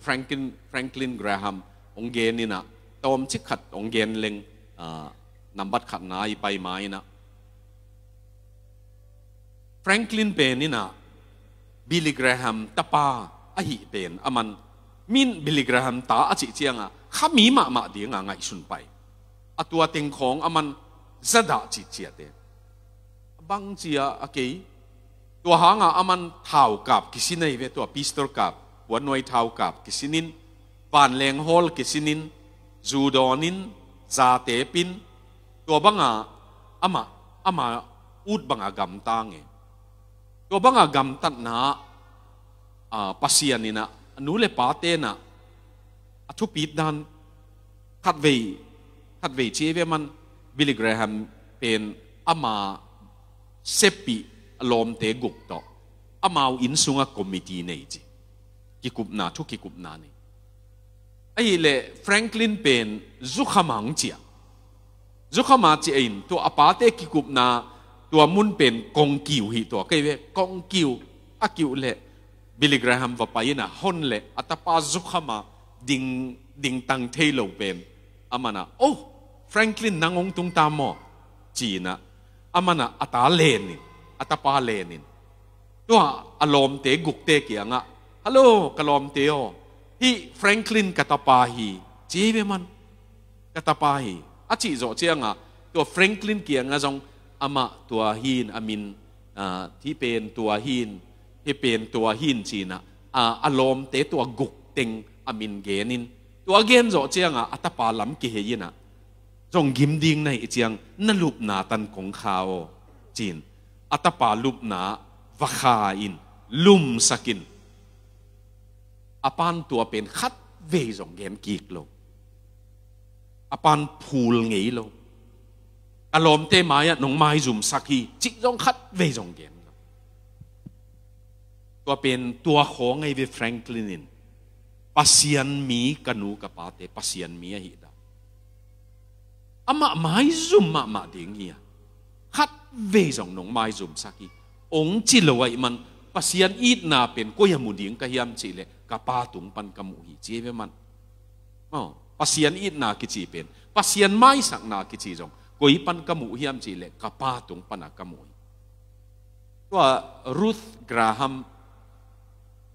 S3: Franklin Graham ong gen ni na tom chik khat ong gen leng nambat khat na i pai mai na Franklin pen ni na Billy Graham tapa a hi pen aman min Billy Graham ta a chi chianga khami ma dinga ngai sun pai atua teng khong aman zada chi chia te bang chia akei tua hanga aman thau kap kisinai ve tua pistol kap wanoi thau kap kisinin pan leng hol kisinin judonin za te pin tua banga ama ut banga gam tange tua banga gam tat na pasianina nule pate na athu pit dan khat ve cheve man Billy Graham pen ama sepi lom te guk to amau in sunga committee nei ji kikup na thu kikup na ni ai le Franklin pen zukhamang chia zukhama chi in to apate kikup na to mun pen kong kiu hi to kai ve kong kiu akiu le Billy Graham va paina hon le atapa zukhama ding tang thailo pen amana oh Franklin nangong tung tamo China amana ata lenin atapa lenin to alom te guk te kianga hello kalom te o hi Franklin katapa hi cheve man katapa hi achi zo chianga to Franklin kianga jong ama tua hin amin thi pen tua hin hi pen tua hin China alom te tua guk teng amin genin tua gen zo chianga atapa lam ki heyina jong gim ding nai chiang na lup na tan kong khao chin atapa lup na vakha in lum sakin apan tua pen khat ve jong gen kik lo apan phul ngei lo alom te maya nong mai zum sakhi chi jong khat ve jong gen tua pen tua khong ngai ve Franklin in pasian mi kanu kapate pasian mi hi ama mai zum ma ding hi khat ve jong nong mai zum saki ong chi lo ai man pasian it na pen ko ya mu ding ka hiam chi le ka pa tung pan ka mu hi che ve man pasian it na ki chi pen pasian mai sak na ki chi jong ko i pan ka mu hiam chi le ka pa tung pan ka mu to Ruth Graham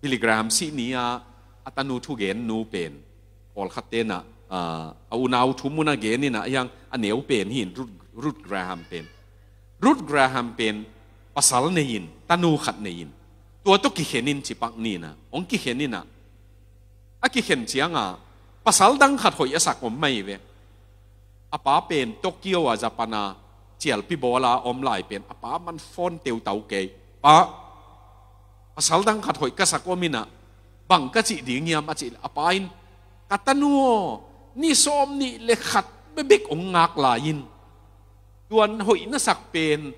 S3: Billy Graham si nia atanu thu gen nu pen ol khatena unau thumuna geni na yang aneu pen hin Ruth Graham pen pasal nein tanu khat nein tua to ki henin chipak ni na ong ki henina aki hen chianga pasal dang khat hoi asak om mai ve apa pen Tokyo wa Japana chial pi bola om lai pen apa man phone teu tau ke pa pasal dang khat hoi ka sakomina bang ka chi ding yam achi apain katanuo ni som ni le khat bebek ong ngak la yin tuan hoi na sak pen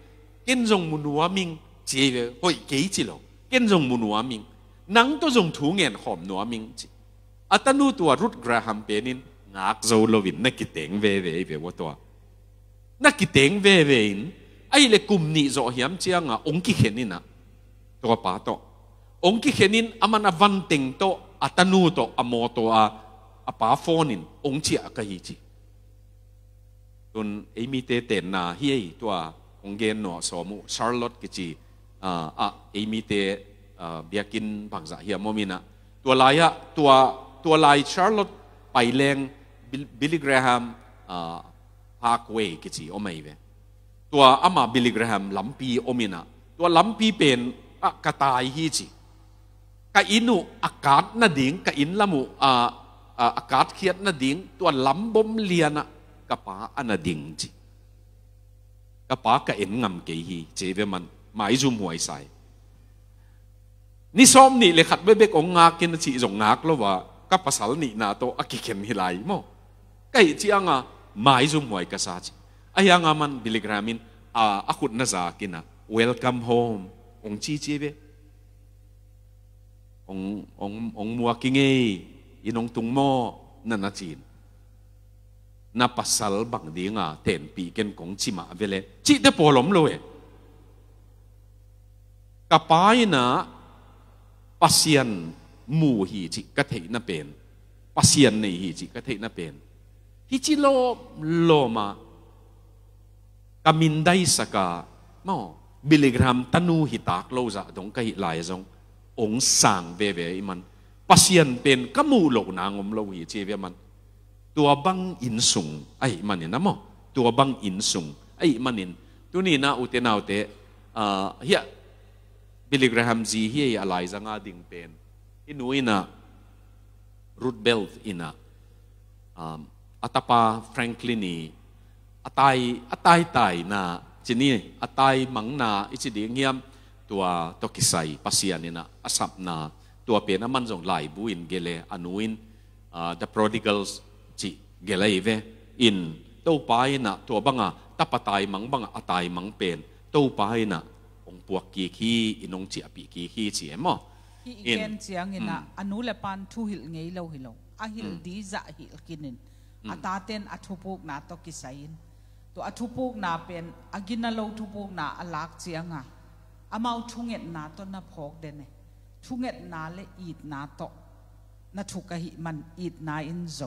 S3: ken jong munua ming che hoi ke chi lo ken jong munua ming nang to jong thu ngen khom nuwa ming chi atanu tua Ruth Graham penin ngak zo lovin na kiteng ve wo to na kiteng ve in ai le kum ni zo hiam chianga ong ki khenina to pa to ong ki khenin amana van teng to atanu to amo to apa phonin ong chia ka hi chi tun emi te ten na hi tua ong gen no so mu Charlotte ki chi emi te biakin bangza hi momina tua laya tua lai Charlotte pai leng Billy Graham Parkway ki chi omai ve tua ama Billy Graham lampi omina tua lampi pen katai hi chi ka inu akat na ding ka in lamu akat khiat na ding tua lambom liana kapa ana ding chi kapa ka en ngam ke hi cheve man mai zum huai sai ni som ni le khat bebek ong ngak kin chi jong ngak lo wa ka pasal ni na to akikhem hilai mo kai chi anga mai zum huai ka sa chi ayanga man Billy Grahamin akut na za kina welcome home ong chi cheve ong mua kinge inong tung mo na chin na pasal bang dinga ten pi ken kong chima vele chi te polom loe kapai na pasian mu hi chi ka thei na pen pasian nei hi chi ka thei na pen hi chi lo ma kamin dai saka mo miligram tanu hi tak lo za dong ka hi lai zong ong sang ve ve man pasian pen kamu lo na ngom lo hi chi ve manตัวบังอินสุงไอ้มันเนี่ยนะมั้งตัวบังอินสุงไอ้มันเนี่ยตัวนี้นะอุเทนเอาเตเฮียบิลลี่แกรแฮมซีเฮียอะไรจังอาดิงเป็นอินุอินะรูทเบลต์อินะอัตปาแฟรงคลินีอัตายนะจีนี่อัตายมังนาอิจิดีเงียมตัวตกิไซปัสยานี่นะอาสับนาตัวเป็นน้ำมันจงไหลบุอินเกเลอนุอินthe prodigalsจีเกลัยเวอินตัวไปนะตัวบังอ่ะตับตายมังบังอ่ะตายมังเป็นตัวไปนะองปวกกีขี้อินองจีปีกีขี้จีเอ็มอ่ะ
S4: อินเจียงอินะอนุเลปันทุหิลไงเราหิลอ่ะหิลดีจะหิลกินินอัตาเตนอัทุปุกนาตกิไซน์ตัวอัทุปุกนาเป็นอากินาโลทุปุกนาอลักเจียงอ่ะอามาทุงเอ็ดนาต้นนาพอกเดนเนทุงเอ็ดนาเลอีดนาโตนาทุกะหิมันอีดนาอินโซ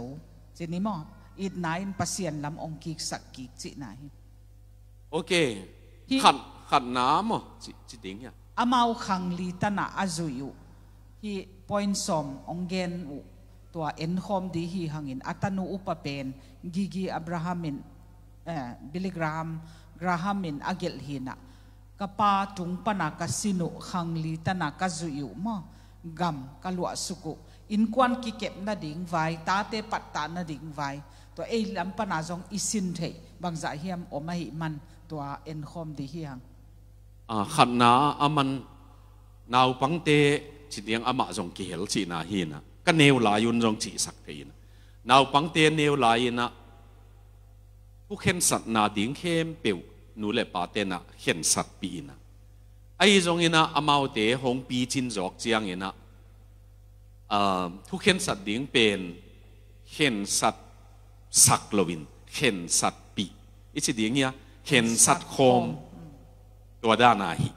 S4: เจนี่มั้งอีดนาอินปัสยันลำองกิกสักกิกจีนาย
S3: โอเคขัดน้ำอ่ะจีดิ้งอ่ะ
S4: อามาขังลีตันะอาจุยุที่พอยน์สอมองเกนตัวเอ็นคอมดีฮีหังอินอัตโนอุปเป็นกิอับราฮัมินบิลลิกรามฮัมินอาเกลฮินะกปาจุงปนักสินุขังลีตันะกัจุยุมั้งกัมกัลวสุกุอินควันกิเก็บนาดิ่งไว้ตาเตปัตตานาดิ่งไว้ตัวเอลัมปนาจงอิสินเทบางใจเฮียมอมาหิมันตัวเอ็นคอมดีฮีหัง
S3: ขันนาอามันนาวปังเตจิตยังอามาจงกิเฮลจีนาฮีนะก็เนวลายุนจงจีสักทีนะนาวปังเตเนวลายนะผู้เข็นสัตนาดิ่งเข้มเปียวนูเลปาเตนะเข็นสัตปีนะไอ้จงอินะอามาเตหงปีจินจอกเจียงอินะผู้เข็นสัตดิ่งเป็นเข็นสัตสักโลวินเข็นสัตปีอิจิดิ่งเนี่ยเข็นสัตโคมตัวด้านาหิ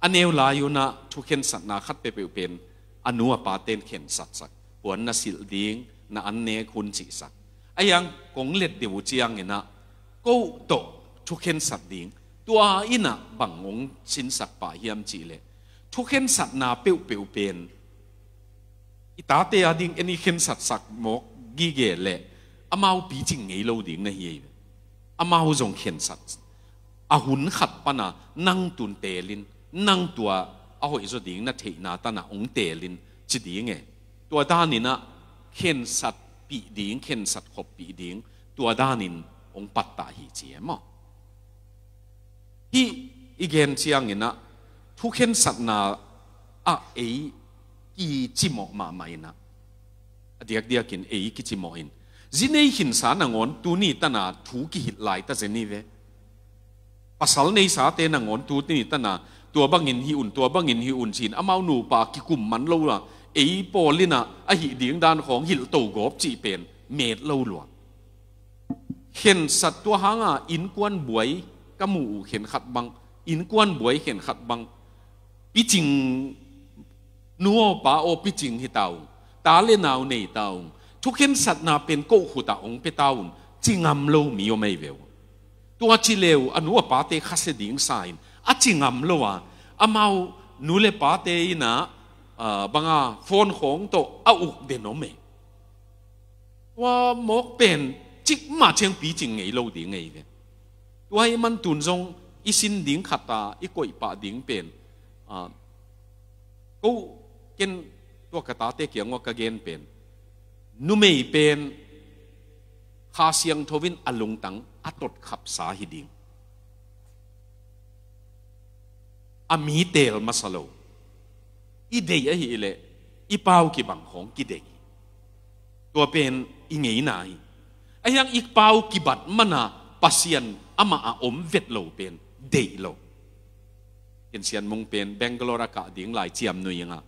S3: อันเนวลายุนะทุกเข็นสัตนาคัดไปเป็นอนุปาเตนเข็นสัตสักปวนนาสิลดิ่งนาอันเนคุณจิสักไอ้ยังกงเล็ดเดียวเจียงเนี่ยนะก็โตทุกเข็นสัตดิ่งตัวอินะบังงสินสักป่าเฮียมจีเลทุกเข็นสัตนาเปียวเป็นอิตาเตียดิ่งอันนี้เข็นสัตสักหมกกีเกเลอามาปีจิงไงเราดิ่งนะเฮียอามาจงเข็นสัตอาหุนขัดปนะนั่งตุนเตลินนั่งตัวเอาหัวจะดิ่งนะเทนาตานะองเตลินจะดิ่งไงตัวด้านนี้นะเข็นสัตปีดิ่งเข็นสัตขบปีดิ่งตัวด้านนี้องปัตตาหิเจียมั้งที่อีกเห็นเชียงนี่นะทุกเข็นสัตนากี่จิมอมาไม่นะเดียกินกี่จิมออินจีเนยหินสานงอนตัวนี้ตานาถูกหิดไหลตาเจนี่เวปัสสาวะในสาเตนงอนตัวนี้ตานาตัวบังเงินหิอุ่นตัวบังเงินหิอุ่นชินอามาหนูปากกิกุมมันเล่าละปอลินะหิดิ่งด้านของหิลโตกอบจีเป็นเมดเล่าหลวงเห็นสัตว์ตัวหางอินกวนบวยกมูเห็นขัดบังอินกวนบวยเห็นขัดบังปิจิงนัวป้าโอปิจิงฮิตาตาเลนาวในตาทุกเห็นสัตว์นาเป็นโกหุตาองเปตาจิงามโลมีโอไม่เววตัวจิเลวอนุป้าเตขัสดิ่งสายจิงามโลอามานูเลป้าเตนะบางโฟนของโตอุกเดนโนเมว่าหมกเป็นจิกมาเชียงปีจิงไงเราดิ่งไงเวตัวให้มันตุนจงอิสินดิ่งขัดตาอีกอยป่าดิ่งเป็นก็เกณฑ์ตัวกระตาเตเกียงว่ากระเกณฑ์เป็นนุ่มไม่เป็นข้าเสียงทวินอลุงตังอัตดขับสาหิดิ่งอามีเตลมาสโลอีเดียฮิเลอีเป้ากีบังของกิเดยตัวเป็นอีไงนายไอ้ยังอีเป้ากีบัดมันน่ะปัสยันอามาอมเวทโลเป็นเดยโลเห็นเสียนมงเป็นแบงกลอรากะดิ่งหลายเจียมหน่วยยังอ่ะ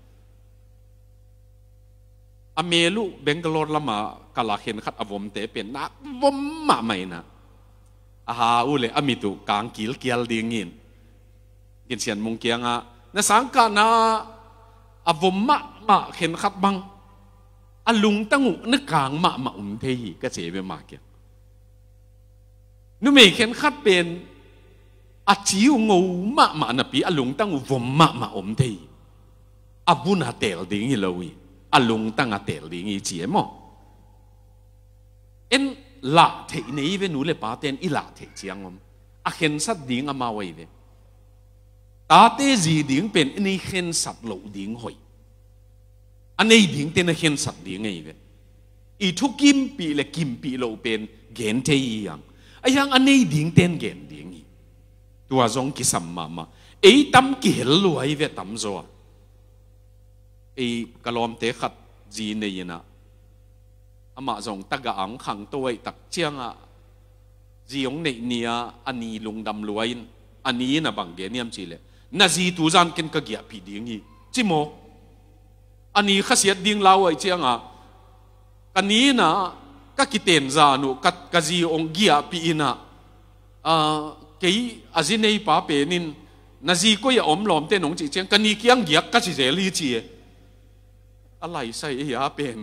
S3: อเมลุเบงกลอร์ละมากาลาเห็นขัดอวมเตเป็นนักวมมาไม่นะอาหาอุเลอมิตุกางกิลเกียลดิ่งยินกินเสียนมุงเกียงะในสังกานาอวมมาเห็นขัดบังอลุงตั้งนึกกลางมาเทียก็เสียไปมากเกียนุ่มเห็นขัดเป็นอาจิวงูมาหน้าปีอลุงตั้งวมมาเทียอาบุญหาเตลดิ่งยินเลยอลุงตั้งหาเตลดิ่งยินเจียมเอ็นละเทนี้เวนูเลปาเตนอีละเทเจียงอาเห็นสัตดิ่งอามาไว้เวตาเตจีดิ่งเป็นอันนี้เห็นสัตเหลาดิ่งหอยอันนี้ดิ่งเตนเห็นสัตดิ่งไงเวอีทุกกิมปีและกิมปีเราเป็นเกณฑ์เทียงไอ้ยังอันนี้ดิ่งเตนเกณฑ์ดิ่งตัวจงกิสัมมาไอ้ตั้มกิเหลลวยเวตั้มโซไอ้กลอมเตะขัดจีนเนี่ยนะอามาจงตักอังขังตัวตักเชียงอ่ะจีองเนี่ยอันนี้ลงดำรวยอันนี้นะบางเดียนี่มจีเลยน่าจีตูจันกินกะเกียปีดิ่งยี่จิโมอันนี้ข้าเสียดิ่งเล่าไอ้เชียงอ่ะกันนี้นะก็กิเตนจานุกะจีองเกียปีนะเกี่ยอาจินในป่าเป็นนินน่าจีก็อย่าอมหลอมเตนงจีเชียงกันนี้เกียงเกียก็จีเจลีจีอะไรใส่ยาเป็น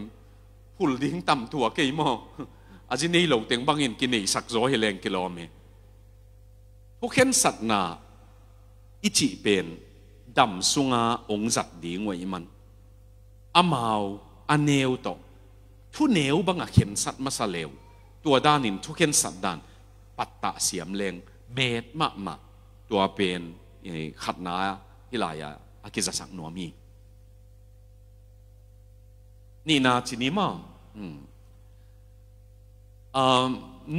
S3: ผู้ดิ้งต่ำตัวกี่โมอาจินี่เหลาเต็งบางอินกินนี่สักร้อยแรงกิโลเมตรพวกเห็นสัตว์นาอิจิเป็นดำสุงาองจัดดิ้งไว้มันอามาวอเนวโตทุเนวบางเห็นสัตว์มาซาเลวตัวด้านินทุกเห็นสัตว์ด้านปัตตะเสียมแรงเมตมาตัวเป็นขัดนาฮิลายาอากิจะสักหนัวมีนี่นาจินิมา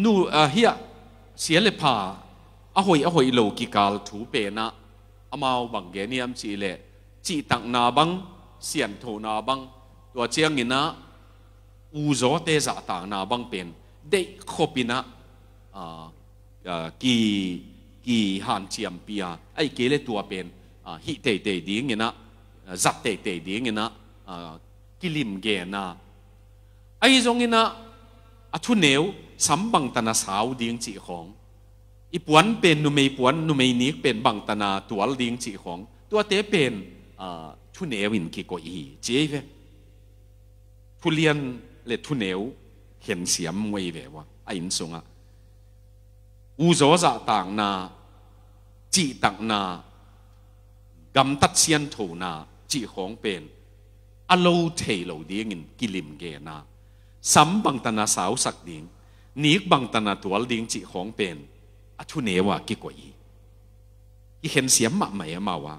S3: นูเฮียเสียเลพาอหอยโลกิกาลถูเปนะอามาบังเกนียมจีเลจีตักนาบังเสียนโถนาบังตัวเจียงนี่นะอูโจเตจะต่างนาบังเป็นได้ขบินะกีหันเจียมปียไอ้เกเลตัวเป็นฮิเตดิ้งนี่นะจัดเตดิ้งนี่นะกิลิมเกนาไอ้ตรงนี้นะอัทุเนวสัมบังตนาสาวดิ้งจีของอีปวนเป็นนุเมยปวนนุเมยนิกเป็นบังตนาตัวดิ้งจีของตัวเตเป็นทุเนวินกิโกอีเจ๊เวทุเรียนเลทุเนวเห็นเสียมไว้เวว่าไอ้อินสงะอูโจจะต่างนาจีต่างนากำตัดเสียนโถนาจีของเป็นอโลเทโลดิ้งกิลิมเกนาสัมบังตนาสาวสักดิ้งนิกบังตนาตัวดิ้งจีของเป็นอทุเนวะกิโกอีอีเห็นเสียมมาไหมมาว่า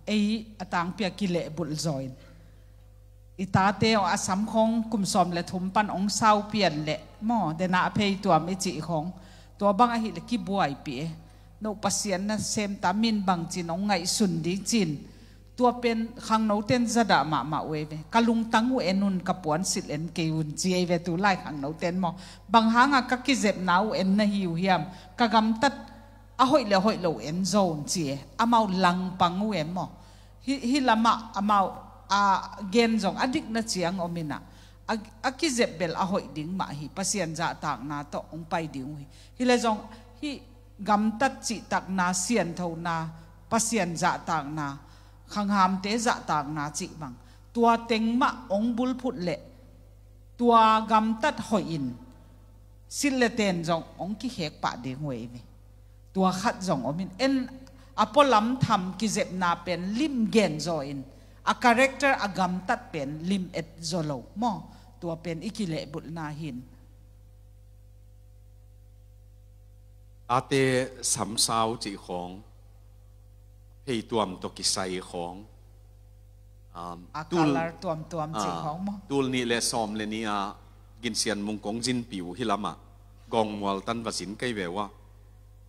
S4: ไอ้ต่างเปียกิเลบุลจอยอิตาเตออาสัมของกุมสมและทุมปันองเศร้าเปลี่ยนแหละหม้อเดนาเพยตัวไม่จีของตัวบางอหิเลกิบวยเปียนกปัสเซียนนะเซมตามินบางจีนองไงสุนดีจีนตัวเป็นขังโนเตนจะด่ามาเวกะลุงตั้งเอนุนกับปวนสิเลนเกยุนจีเวตุไลขังโนเตนมอบางหางกักกิเจ็บหนาวเอ็นนะหิวเฮียมกะกำตัดหอยโลเอ็นโซนจีอามาลังปังเวมฮิลามะอามาเกนจงอดิกนะเจียงอมินะอากิเจ็บเบลหอยดิ้งมาฮิปัสเซียนจะต่างนาโตองไปดิ้งฮิเลจงฮิกำตัดจิตักนาเสียนเท่านาปัสเซียนจะต่างนาขังหามเตจะต่างนาจิบังตัวเต็งมะองบุลพุดเละตัวกำตัดหอยอินสิเลเตนจงองกิเหกปะเดงเวมตัวขัดจงอมินเอ็นอพอลัมทำกิเจ็บนาเป็นลิมเกนโซอินอาคาแรคเตอร์อากำตัดเป็นลิมเอ็ดโซโลมอตัวเป็นอิกิเลบุลนาหิน
S3: อาเตสัมสาวจีของเฮตัวมตกิไซของ
S4: ตูลตัวมจีของมอ
S3: ตูลนี่เลซอมเลนี่กินเสียนมุงกงจินปิวฮิลามะกองมัวตันวสินไกเวว่า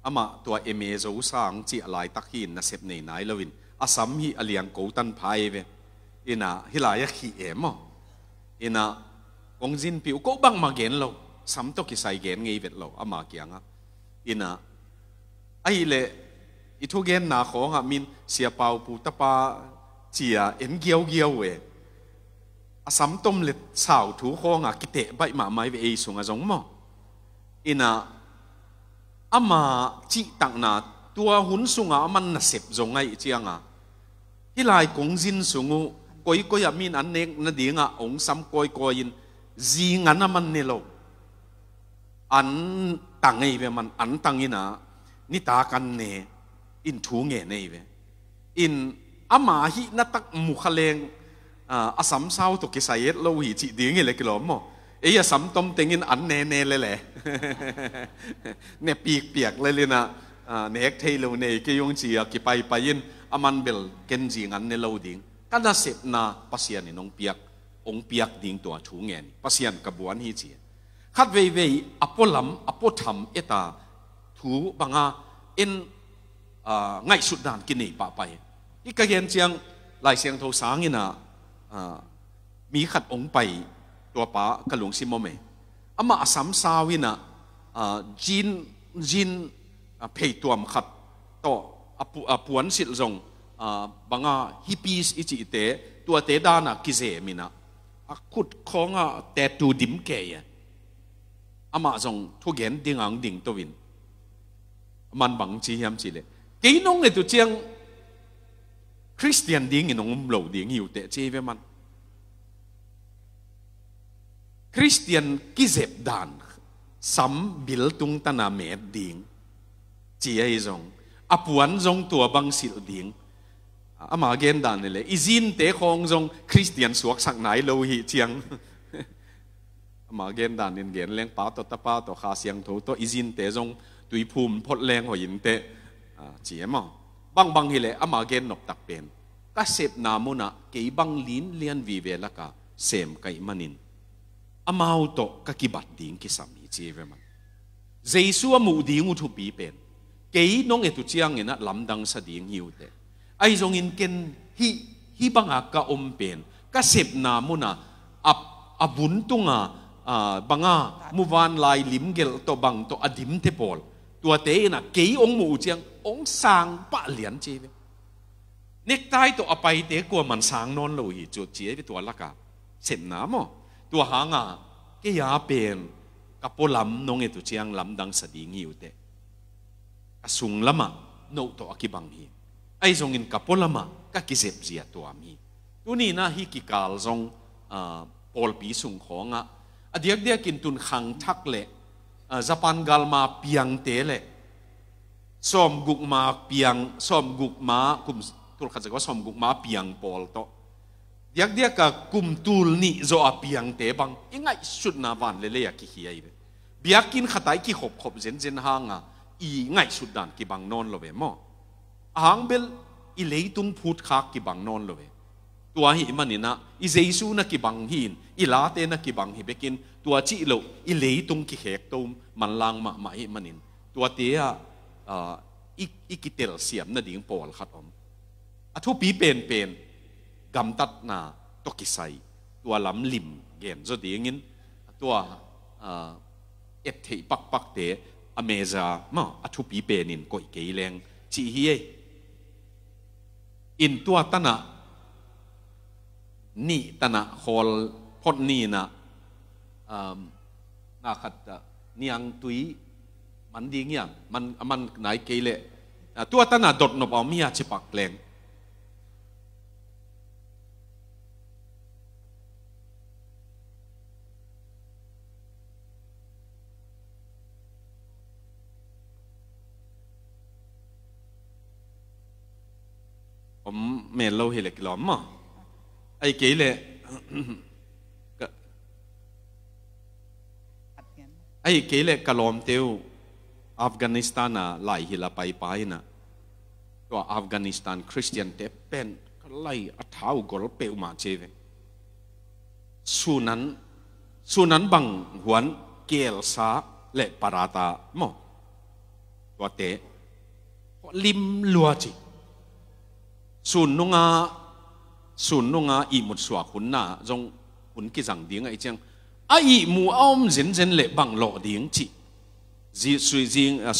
S3: อามาตัวเอเมโซสางจีอะไรตักหินนะเสพในไหนลวินอาสัมฮีอเลียงโกตันพายเวอินะฮิลายะขีเอมอินะกงจินปิวก็บังมาเกนเราสัมตกิไซเกนไงเวทเราอามาเกียงอินะไอเล่อิทุเกนนาของมินเสียเปาปูตะปา chia em gieo về sắm tôm lết xào thú khong kite bay mà mai về ấy xuống giống mà ina ama chi tặng na tua hun sunga man na sep zongai chianga hilai kong jin sungu koi amin an nek na dinga ong sam koi in ji ngana man nelo an tangai ve man an tangina ni ta kan ne in thu nge nei ve in ama hi na tak mu khaleng asam sao to kisayet lo hi chi ding le kilom mo ấy sắm tôm tiếng ăn nè lệ nè piệt lên na nè thấy lâu này cái yung chỉ cái bay in aman bel ken gì ngắn nè lâu tiếng cái đó xếp na pasian nông ông piak tiếng tua chú nghe pasian kabuan hi chỉ khát về apolam apotham eta thú banga in ngay Sudan kini pa bay cái hiện chiang lại xiang thâu sáng như na mi khát ông bayตัวป้ากะหลวงซิมอเมอามาสามสาวินะจินเพย์ตัวมขัดต่อปวนสิลงบางฮิปปี้อิจิเตตัวเตดานะกิเซมินะขุดของแต่ตูดิมเกยอามาจงทุกเย็นดิ่งอังดิ่งตัววินมันบังจียมจีเลยกี่น้องในตัวเจียงคริสเตียนดิ่งน้องเหล่าดิ่งอยู่เตะจีเวมันคริสเตียนกิเจ็บดานสัมบิลตุงตนาเมดดิงจีไอจงอปวนจงตัวบังสิลดิงอามาเกนดานนี่เลยอิจินเตะของจงคริสเตียนสวกสักไหนโลหิเจียงอามาเกนดานนี่เกนแรงป้าตัวตาป้าตัวขาเสียงโถตัวอิจินเตะจงตุยภูมิพดแรงหัวยินเตะจีมั้งบางฮิเลอามาเกนนกตักเป็นก็เสพนามุนะเกี่ยบังลินเลียนวีเวลกะเสมไกมันินอามาโตก็กิบัดดิ่งกิสามีเจเวมันเจสัวมูดิ่งอุทุปีเป็นเกี่ยน้องเอตุเจียงเงินลำดังสดิ่งหิวเตไอจงอินเกนฮิบังอากาอมเป็นก็เสพนามุนะอับุนตุงบังมูวานลายลิมเกลตัวบังตัวอดิมเทปอลตัวเตนะเกี่ยองมูเจียงองสางปะเหลียนเจเวเน็กไตตัวอไปเตกลัวมันสางนอนเลยจุดเจเวตัวละกาเสพนามตัวหางก็ยาเป็นกับพลำน้องเอตุเชียงลำดังสดิ่งหิวเตะสุงละมะโนตัวกิบังฮีไอจงอินกับพลมะก็กิเจ็บเสียตัวมีตัวนี้นะฮิกิกาลจงพอลปีสุงของเดียกกินตุนขังทักเละญี่ปุ่นกาลมาเปียงเตะเละซ้อมกุกมาเปียงซ้อมกุกมาคุมตุลขัดจะว่าซ้อมกุกมาเปียงพอลโตเดียกกับกุมตูลนี่โจอาเปียงเตะบังยังไงสุดนาวันเลยกิเฮียเบียกินขัดไตกิขบเจนหางอีไงสุดดันกิบังนอนเลยมั้งหางเบลอีเลยตุงพูดคักกิบังนอนเลยตัวหิมันนี่นะอีเจสูนักกิบังหินอีลาเตนักกิบังหิเบกินตัวจิโลอีเลยตุงกิเหกตุมมันลางมาหิมันนี่ตัวเตะอีกิเตลเสียมน่ะดิ่งปอลขัดอมทุบปีเป็นกำตัดนาตกิไซตัวลำลิมเกนจะดีงินตัวเอฟทีปักเตะอเมซามาทุบปีเป็นก็อีกกี่แรงจีเฮียอินตัวตันะนี่ตันะฮอลพอดนี่นะน่าขัดนี่ยังตุยมันดีเงี้ยมันไหนเกลเลยตัวตันะดดนบเอาเมียจิปักแรงผมเมลเราเห็นเลยกล้อมมั้งไอ้เก๋เลยไอ้เก๋เลยกล้อมเตียวอัฟกานิสถานไล่หิลาไปนะตัวอัฟกานิสถานคริสเตียนเตปเป็นไล่อัฐาวกอลเปอุมาเจเวสุนันบังหวนเกลซาเละปาราตามั้งตัวเตลิมลัวจิส่วนนุ่งอีมุดสวาขุนน่ะจงขุนกิจังดิ้งไอ้เจ้าไอ้หมู่อ้อมเจนเละบังหล่อดิ้งจี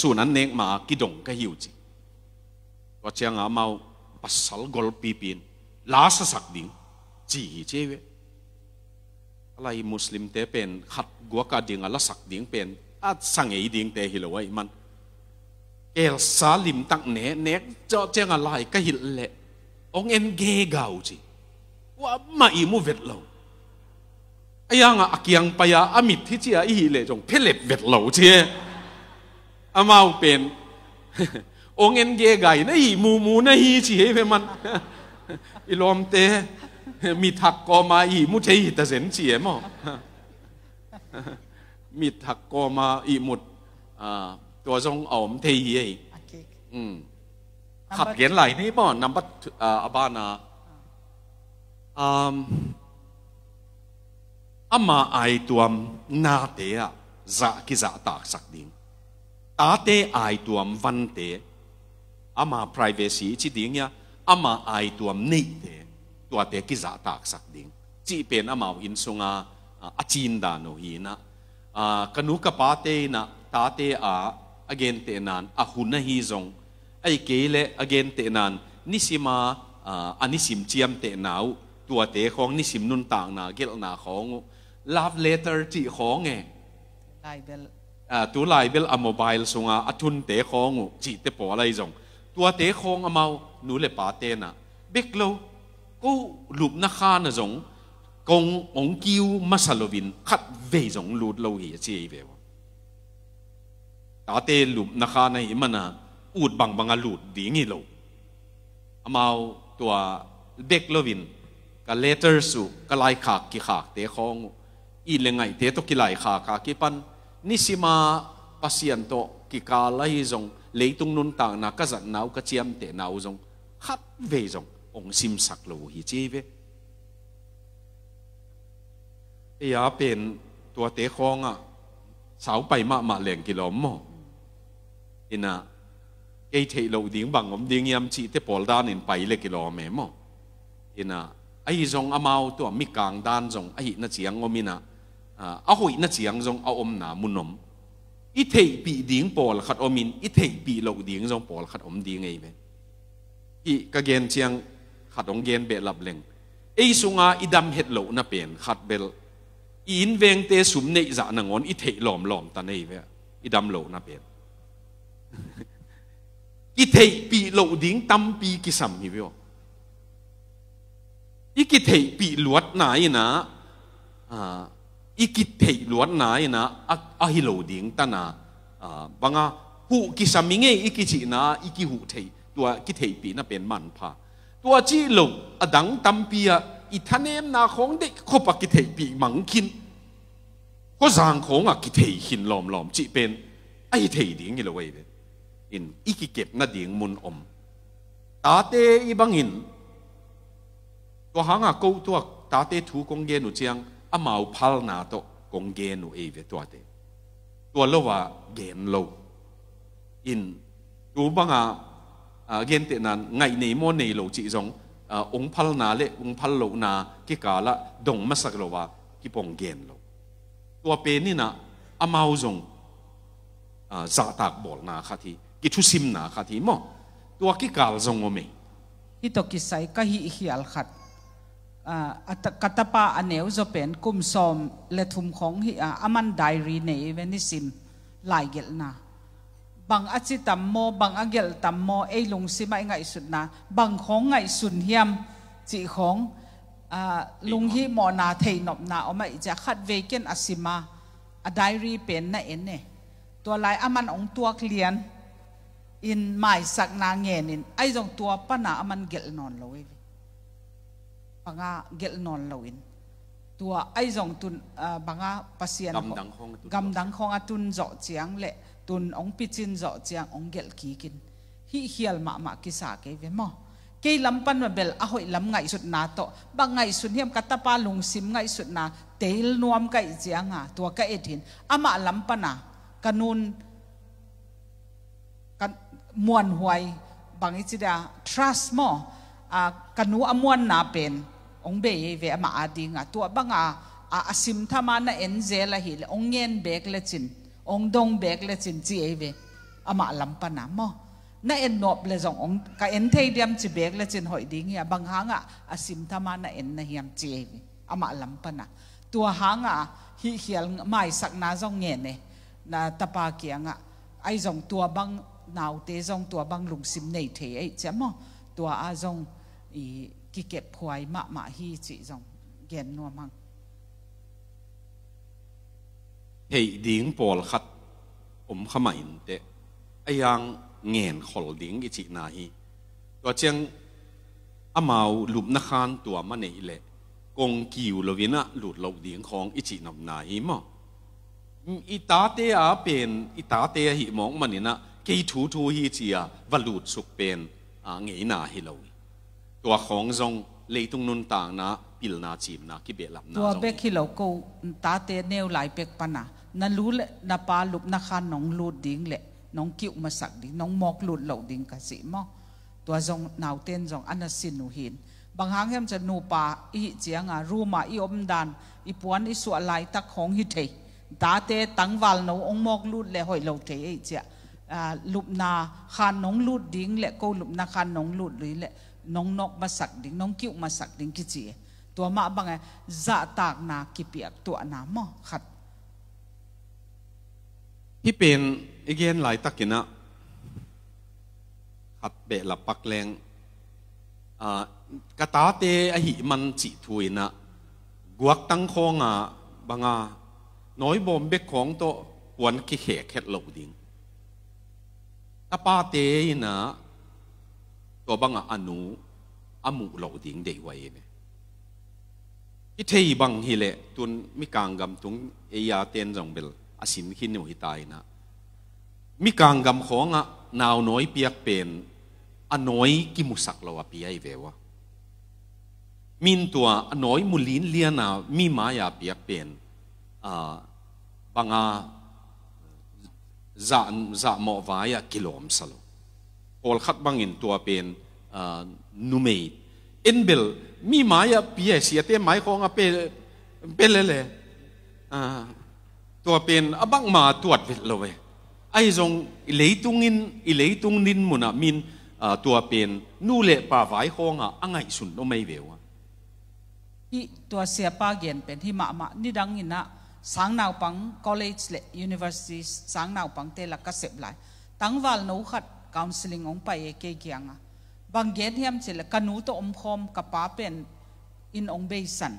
S3: ส่วนนั้นเนกมากิดงก็หิวจีว่าเจ้าเมาปัสสาวกอลปีน ลาสักดิ่งจีเจเวอะไรมุสลิมเตเป็นขัดกัวกาดิ่งละสักดิ่งเป็นสังเอดิ่งเตหิลไว้มันเอลซาลิมตักเนกเจ้าเจ้าอะไรก็หิลเละองเอ็นเกเกาจีว่ามาอีมูเวทเราไอ้ยังอ่ะยังไปอ่ะอามิดที่เจ้าอีเละจงเพลบเวทเราเจ้าอามาเป็นองเอ็นเกไก่นะอีมูนะอีจีเฮ้มันอีลอมเตมีทักกอมาอีมุเทยแต่เส้นเจียมั้งมีทักกอมาอีมุดตัวทรงอมเทียขัดเขียนไหลนี่ป่ะนับบัตอาบานาอามาไอตัวนาเตะจะกิจะตากสักดิ่งตาเตไอตัววันเตะอามา privacy จิดิ่งเนี่ยอามาไอตัวนี่เตะตัวเตะกิจะตากสักดิ่งจีเป็นอามาอินสุงอาจินดาโนฮีนะกันุกปาเตนะตาเตอเกนเตนันหุ่นฮีซงไอเกเลอเกนเตนันนิสิมาอันนิสิมเจียมเตนาวตัวเตะของนิสิมนุนต่างนาเกลนาของ love letter จีของไงตัวไลเบลโมบายส่งทุนเตะของจีเตปออะไรซงตัวเตะของอามาหนูเลปาเตนะเบกโลก็ลุบนักข่านะซงกงองคิวมาสโลวินขัดเวซงลูดโลเฮียเจีเวตาเตลุบนักข่าในมันนะอูดบังลูดดีงี้โลอามาตัวเบกโลวินกับเลเตอร์สุกับไลขากกิขากเตะของอีเลงไงเตะตกิไลขากกิปันนิสิมาปัสยันโตกิกาไลซงเลยตุงนุนต่างนักจัดนาวกเจียมเตะนาวซงขัดเวซงองซิมสักโลหิจีเวอยาเป็นตัวเตะของสาวไปมาแหลงกิโลมอินะเกยเทโลดิ้งบังอมดิ้งยามจีเตปอลดานินไปเลกิโลเมมอินะไอ้ซงอามาตัวมิกางดานซงไอ้นัดเสียงอมินะเอาหุยนัดเสียงซงเอาอมนามุนอมอีเทปีดิ้งปอลขัดอมินอีเทปีโลดิ้งซงปอลขัดอมดิ้งไงเวอีกะเกนเชียงขัดองเกนเบลับเลงไอ้สุงาอีดำเฮ็ดโลน่ะเป็นขัดเบลอินเวงเตสุมเนจานังอนอีเทหลอมตาเนยเวอีดำโลน่ะเป็นอีเทปีโลดิ้งตั้มปีกิสัมฮิเวอีกิเทปีหลวดไหนนะอีกิเทหลวดไหนนะอะฮิโลดิ้งตานาบางหูกิสัมมิงเออีกิจินะอีกิหูเทตัวกิเทปีน่ะเป็นมันพาตัวจีโลอดังตั้มปีอีท่านเอ็มนาของเด็กขบกิเทปีมังคินก็จางของกิเทหินหลอมจีเป็นไอเทดิ้งยี่ละเว้ยอินอีกิเก็บน่ะดิ้งมุนอมตาเตอีบังอินตัวหางกูตัวตาเตถูกงเกนุเจียงอามาพัลนาโตกงเกนุเอเวตัวเตตัวละว่าเกนโลอินดูบังเกนเตนันไงในโมเนโลจีจงองพัลนาเละองพัลโลนากิกาละดงมาสักโลว่ากิปงเกนโลตัวเป็นนี่นะอามาจงซาตากบอลนาคาทีกิทุซิมนาคาทีมั้งตัวกิกาลจงโมเม
S4: ฮิโตกิไซก็ฮิอัลขัดกัตปาอันเนวจะเป็นกุมซอมเลทุมของอามันไดรีเนเวนิซิมลายเกลนาบางอาจิตัมโมบางอาเกลตัมโมเอลงซิมาไงสุดนะบางของไงสุนเฮียมจีของลุงฮีมอนาเทนบนาออกมาจะขัดเวเกนอาซิมาไดรีเป็นนั่นเองเนี่ยตัวลายอามันองตัวเคลียนอินหมายสักนางเงินินไอ้จงตัวป้านาอามันเกลนอนเลยบางเกลนอนลวินตัวไอ้จงตุนบางปัสยันกำดังของตุนเจาะเจียงเละตุนองปิจินเจาะเจียงองเกลขีกินฮิเฮียลมากิสาเกเวมอเกลำปันมาเบลอาหอยลำไงสุดนาโตบางไงสุดเฮียมกัตตาปาลุงซิมไงสุดนาเตลนวมไก่เจียงตัวไก่เอ็ดินอามาลำปันกันูนกันมวนหวยบางอิจิดา trust มอกันูอมวนนาเป็นองเบยเวมาอาดิงตัวบางอาซิมธามานะเอ็นเซลหิลองเงินเบกเลจินองดงเบกเลจินจีเอเวอามาลำปนามอ na en nop le zong ong ka en thei diam chi bek le chin hoi ding ya bang hanga asim thama na en na hiam che ama lam pana tua hanga hi hial mai sak na zong nge ne na tapa kianga ai zong tua bang nào tế dòng tua băng lùng sim này thế ấy chém mà tua a dòng ý kí kẹp khoai mạ hi chị dòng ghen nua mang
S3: hệ điếng bol khát khăm ảnh thế ai yang nghẹn khol điếng cái chị na hi tua chăng amau lụm na khan tua mà này lệ công kiều lo vina lụt lâu điếng khong cái chị nằm na hi mà ita te a pen ita te hi mong mà nè cái thu hi chia và lụt sụp bên nghĩ na hi lâu tua khong zong lấy tung nun tang na pil na chim na cái bể làm na
S4: tua bek hi lâu câu ta te nêu lại bek pana na lú lệ na pa lụp na khan nong lụt ding lệ nong kiệu mà sặc ding nong mok lụt lâu ding cả sĩ mo tua zong nào tên zong anasin nu hin bang hang hem cha nu pa i chiang a ruma i om dan i puan i su lai tak khong hi thei ta te tang wal no ong mok lụt lệ hoi lâu thei ei cha lụp na khan nong lụt ding lệ câu lụp na khan nong lụt lệ nong nok ma sak ding nong kiu ma sak ding ki chi tua ma bang za tak na ki piak tua na mo khat
S3: hi pen again lai takina khat be la pak leng kata te a hi man chi thuina guak tang khonga banga nói bom bek khong to wan ki khe khet lo ding apa te na to banga anu amu lo ding dei wai ne i thei bang hi le tun mi kang gam tung e ya ten jong bel asin khin no hi tai na mi kang gam khonga naw noi piak pen anoi ki musak lo api ai vewa min tua anoi mulin liana mi ma ya piak pen banga za mo vaya kilom salo ol khat bangin tua pen numei enbel mi maya pia siate mai khonga pe lele tua pen abang ma tuat vet lowe ai zong ileitung nin muna min tua pen nu le pa vai khonga angai sun no mai vewa
S4: i tua sia pa gen pen hi ma ni dang ina sang naw pang college le university sang naw pang te la ka sep lai tangwal no khat counseling ong pai ke kianga bang gen hiam chile kanu to om khom ka pa pen in ong beisan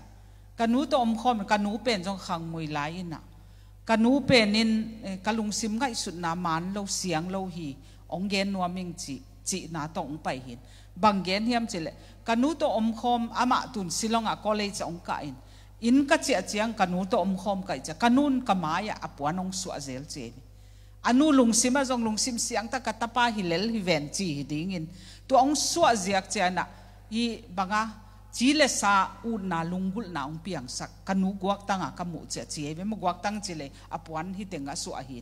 S4: kanu to om khom kanu pen jong khang mui lai ina kanu pen in kalung sim ngai sut na man lo siang lo hi ong gen no ming chi na to ong pai hin bang gen hiam chile kanu to om khom ama tun silonga college ong ka in ka chia chiang kanu to om khom kai cha kanun kamaya apuan ong su azel che anu lungsim azong lungsim siang ta katapa hilel hi ven chi ding in to ong su aziak cha na hi banga chile sa u na lungul na ong piang sak kanu guak tanga kamu cha chi be mo guak tang chile apuan hi tenga su a hi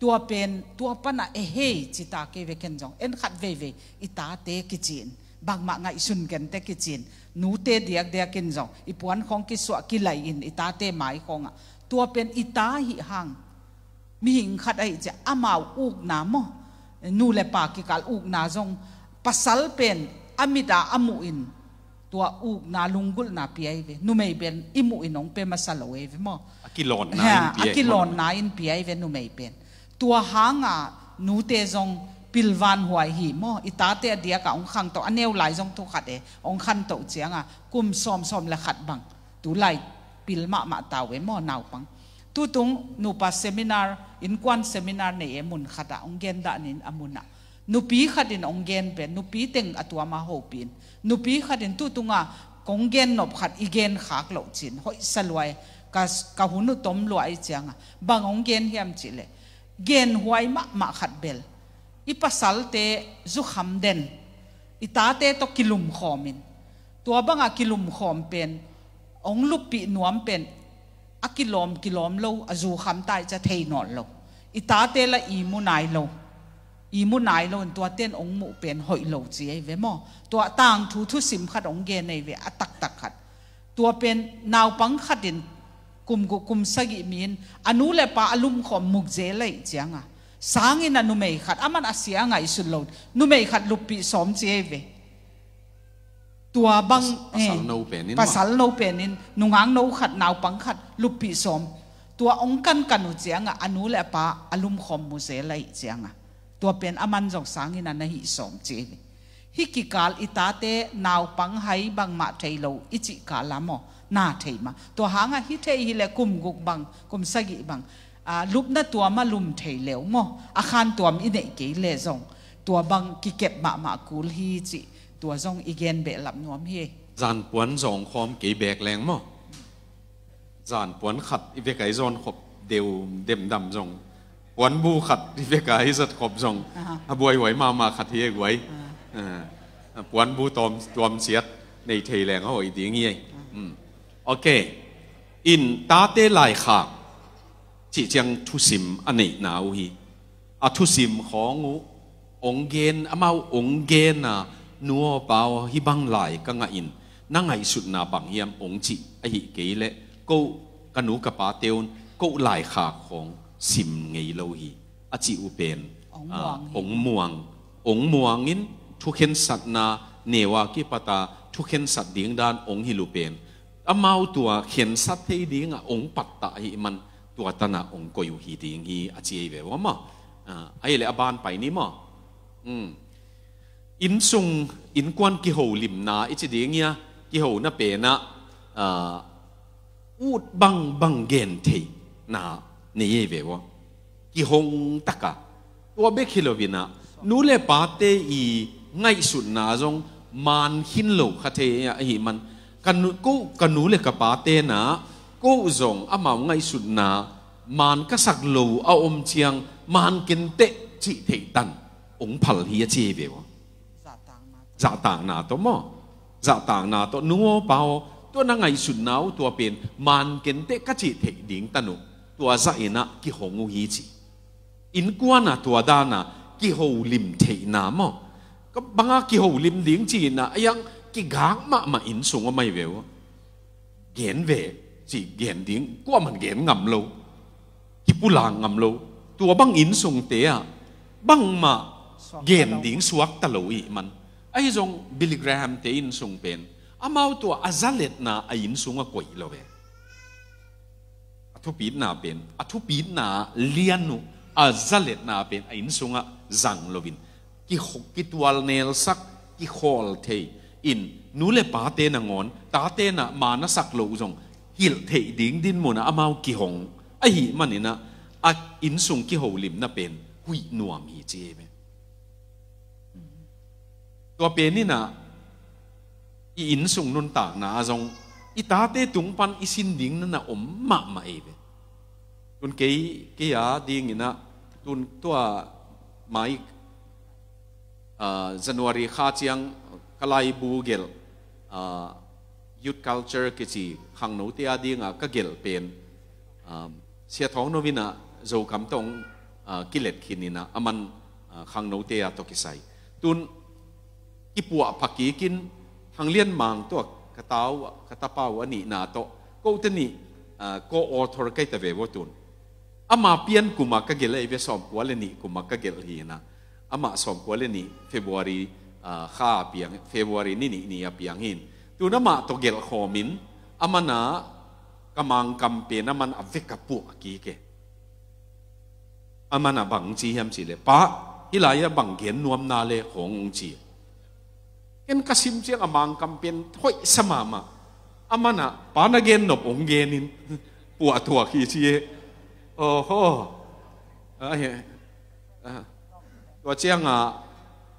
S4: tua pen tua pana e he chita ke ve ken jong en khat ve ita te ki chin bang ma ngai sun ken te ki chin nu te diak kin jong ipuan khong ki su ki lai in ita te mai khonga tua pen ita hi hang mi hing khat ai cha amau uk na mo nu le pa ki kal uk na jong pasal pen amida amu in tua uk na lungul na pi ai ve nu mei ben imu inong pe masalo ve mo akilon na in pi ai ve nu mei pen tua hanga nu te jong pilvan huai hi mo itate dia ka ong khang to aneu lai jong to khat e ong khan to chianga kum som la khat bang tu lai pilma ma tawe mo naw pang tu tung nu pa seminar in kwan seminar ne emun khata ong gen da nin amuna nu pi khatin ong gen pe nu pi teng atwa ma ho pin nu pi khatin tu tunga kong gen nop khat igen khak lo chin hoi salwai ka hunu tom lo ai chianga bang ong gen hiam chile gen huai ma khat bel ipasal te zu kham den itate to kilum khomin tua banga kilum khom pen ong lupi nuam pen akilom lo azu kham tai cha thei non lo itate la imu nai lo tua ten ong mu pen hoi lo chi ai ve mo tua tang thu sim khat ong ge nei ve atak khat tua pen naw pang khatin kum sagi min anu le pa alum khom muk je lai chianga sáng in nu mei khat aman asia ngai sun lo nu mei khat lupi som cheve tua bang pasal no penin nungang no khat naw pang khat lupi som tua ong kan kanu chianga anu le pa alum khom mu se lai chianga tua pen aman jong sang in na hi som cheve hi ki kal itate naw pang hai bang ma thailo ichi kalamo na theima to hanga hi thei hi le kum guk bang kum sagi bang lup na tua ma lum thei leo mo a khan tuam i nei ke le zong tua bang ki kep ma kul hi chi tua zong igen be lap nuam hi
S3: zan puan zong khom ke bek leng mo zan puan khat i ve kai zon khop deu dem dam zong puan bu khat i ve kai zat khop zong a buai wai ma khat hi wai puan bu tom siat nei thei leng hoi ding hi ok in ta te lai khak chỉ chẳng thu sim anh ấy nào hi, thu sim khó ngủ, ông gen, mau ông gen nua bao hi bang lại các ngài năng ngày sụt na bằng hiểm ông chị ấy kỹ lệ, câu cái nụ cái bát tiêu, câu lại khạcของsim ngày lâu hi, chị u pen, ông muang in thu khen sát na newa ki pata thu khen sát điên đan ông hi lu pen, mau tua khen sát thế điên ông pata hi manตัวตนะองค์ก็อยู่ที่ดิ่งที่อาเจียเวว่ามั้งไอ้เล่บ้านไปนี่มั้งอินซุงอินกวนกิโหลิมนาอิจดิ่งเงี้ยกิโหน่ะเป็นนะอูดบังเกนเทน่ะนี่เวว่ากิโหงตักะตัวเบคิโลวินะนูเลปาเตอีไงสุดนาจงมันหินโลคาเทไอ้มันกันนูเลกับปาเตนะกูจงอามาไงสุดนามันก็สักลูเอาอมเชียงมันกินเตะจิเทตันองพัลเฮียเจเบวจะต่างนาตัวมั้งจะต่างนาตัวนัวเปล่าตัวนั่งไงสุดนาวตัวเป็นมันกินเตะก็จิเทดิ่งตันุตัวจะอินะกิหงูฮีจิอินกวนตัวดานะกิหูลิมเทนามั้งก็บางกิหูลิมดิ่งจีนะยังกิกางมาอินสูงไม่เววเห็นเวจีเห็นดิ้งกว่ามันเห็นงำโลกิปุลางงำโลตัวบังอินส่งเตะบังมาเห็นดิ้งสวักตะลุยมันไอ้จงบิลลิแกรแฮมเตอินส่งเป็นอามาตัวอาซาเลตนาอินส่งกวยโลเวอทุปีนาเป็นอทุปีนาเลียนุอาซาเลตนาเป็นอินส่งจังโลวินกิตัวเนลสักกิโคลเทอินนูเลปาเตนงอนตาเตนะมานะสักโลจงฮิลเทดิ้งดินโมนะอามากิหงไอ้มันนี่นะอินสุงกิโหลิมนะเป็นหุยนัวมีเจเมตัวเป็นนี่นะอินสุงนุนตากนะจงอิตาเตตุงปันอิสินดิ้งนั่นนะอมมาเอเบตุนเกยาดิ้งนี่นะตุนตัวไม้January ข้าเจียงกลายบูเกลyouth culture กิจขังโนเตียดิ้งก็เกลเป็นเสียท้องโนวินะโจคำตรงกิเลสขินินะมันขังโนเตียตกิไซตุนกิปัวผักกีกินทางเลี้ยนมังตัวกระตาเป้าอันนี้นาโตก็อุตนี่ก็ออทอร์ไกตเววตุนอามาเปลี่ยนกุมากเกลเอเวสอมกัวเลนี่กุมากเกลฮีนะอามาสอมกัวเลนี่February ข้าเปียง February นี่เปียงหินตัวน้ำมาตัวเกลโคมินอามานะกำมังกำเป็นอามันอเวกปุกกีเกอามานะบังจีเฮมจีเลยป้าฮิลายบังเขียนนวมนาเลหงจีเห็นกระซิมเจียงอามังกำเป็นถ้อยสมามาอามานะป้านาเกนนบองเกนินปัวตัวขีจีโอ้โหตัวเจียง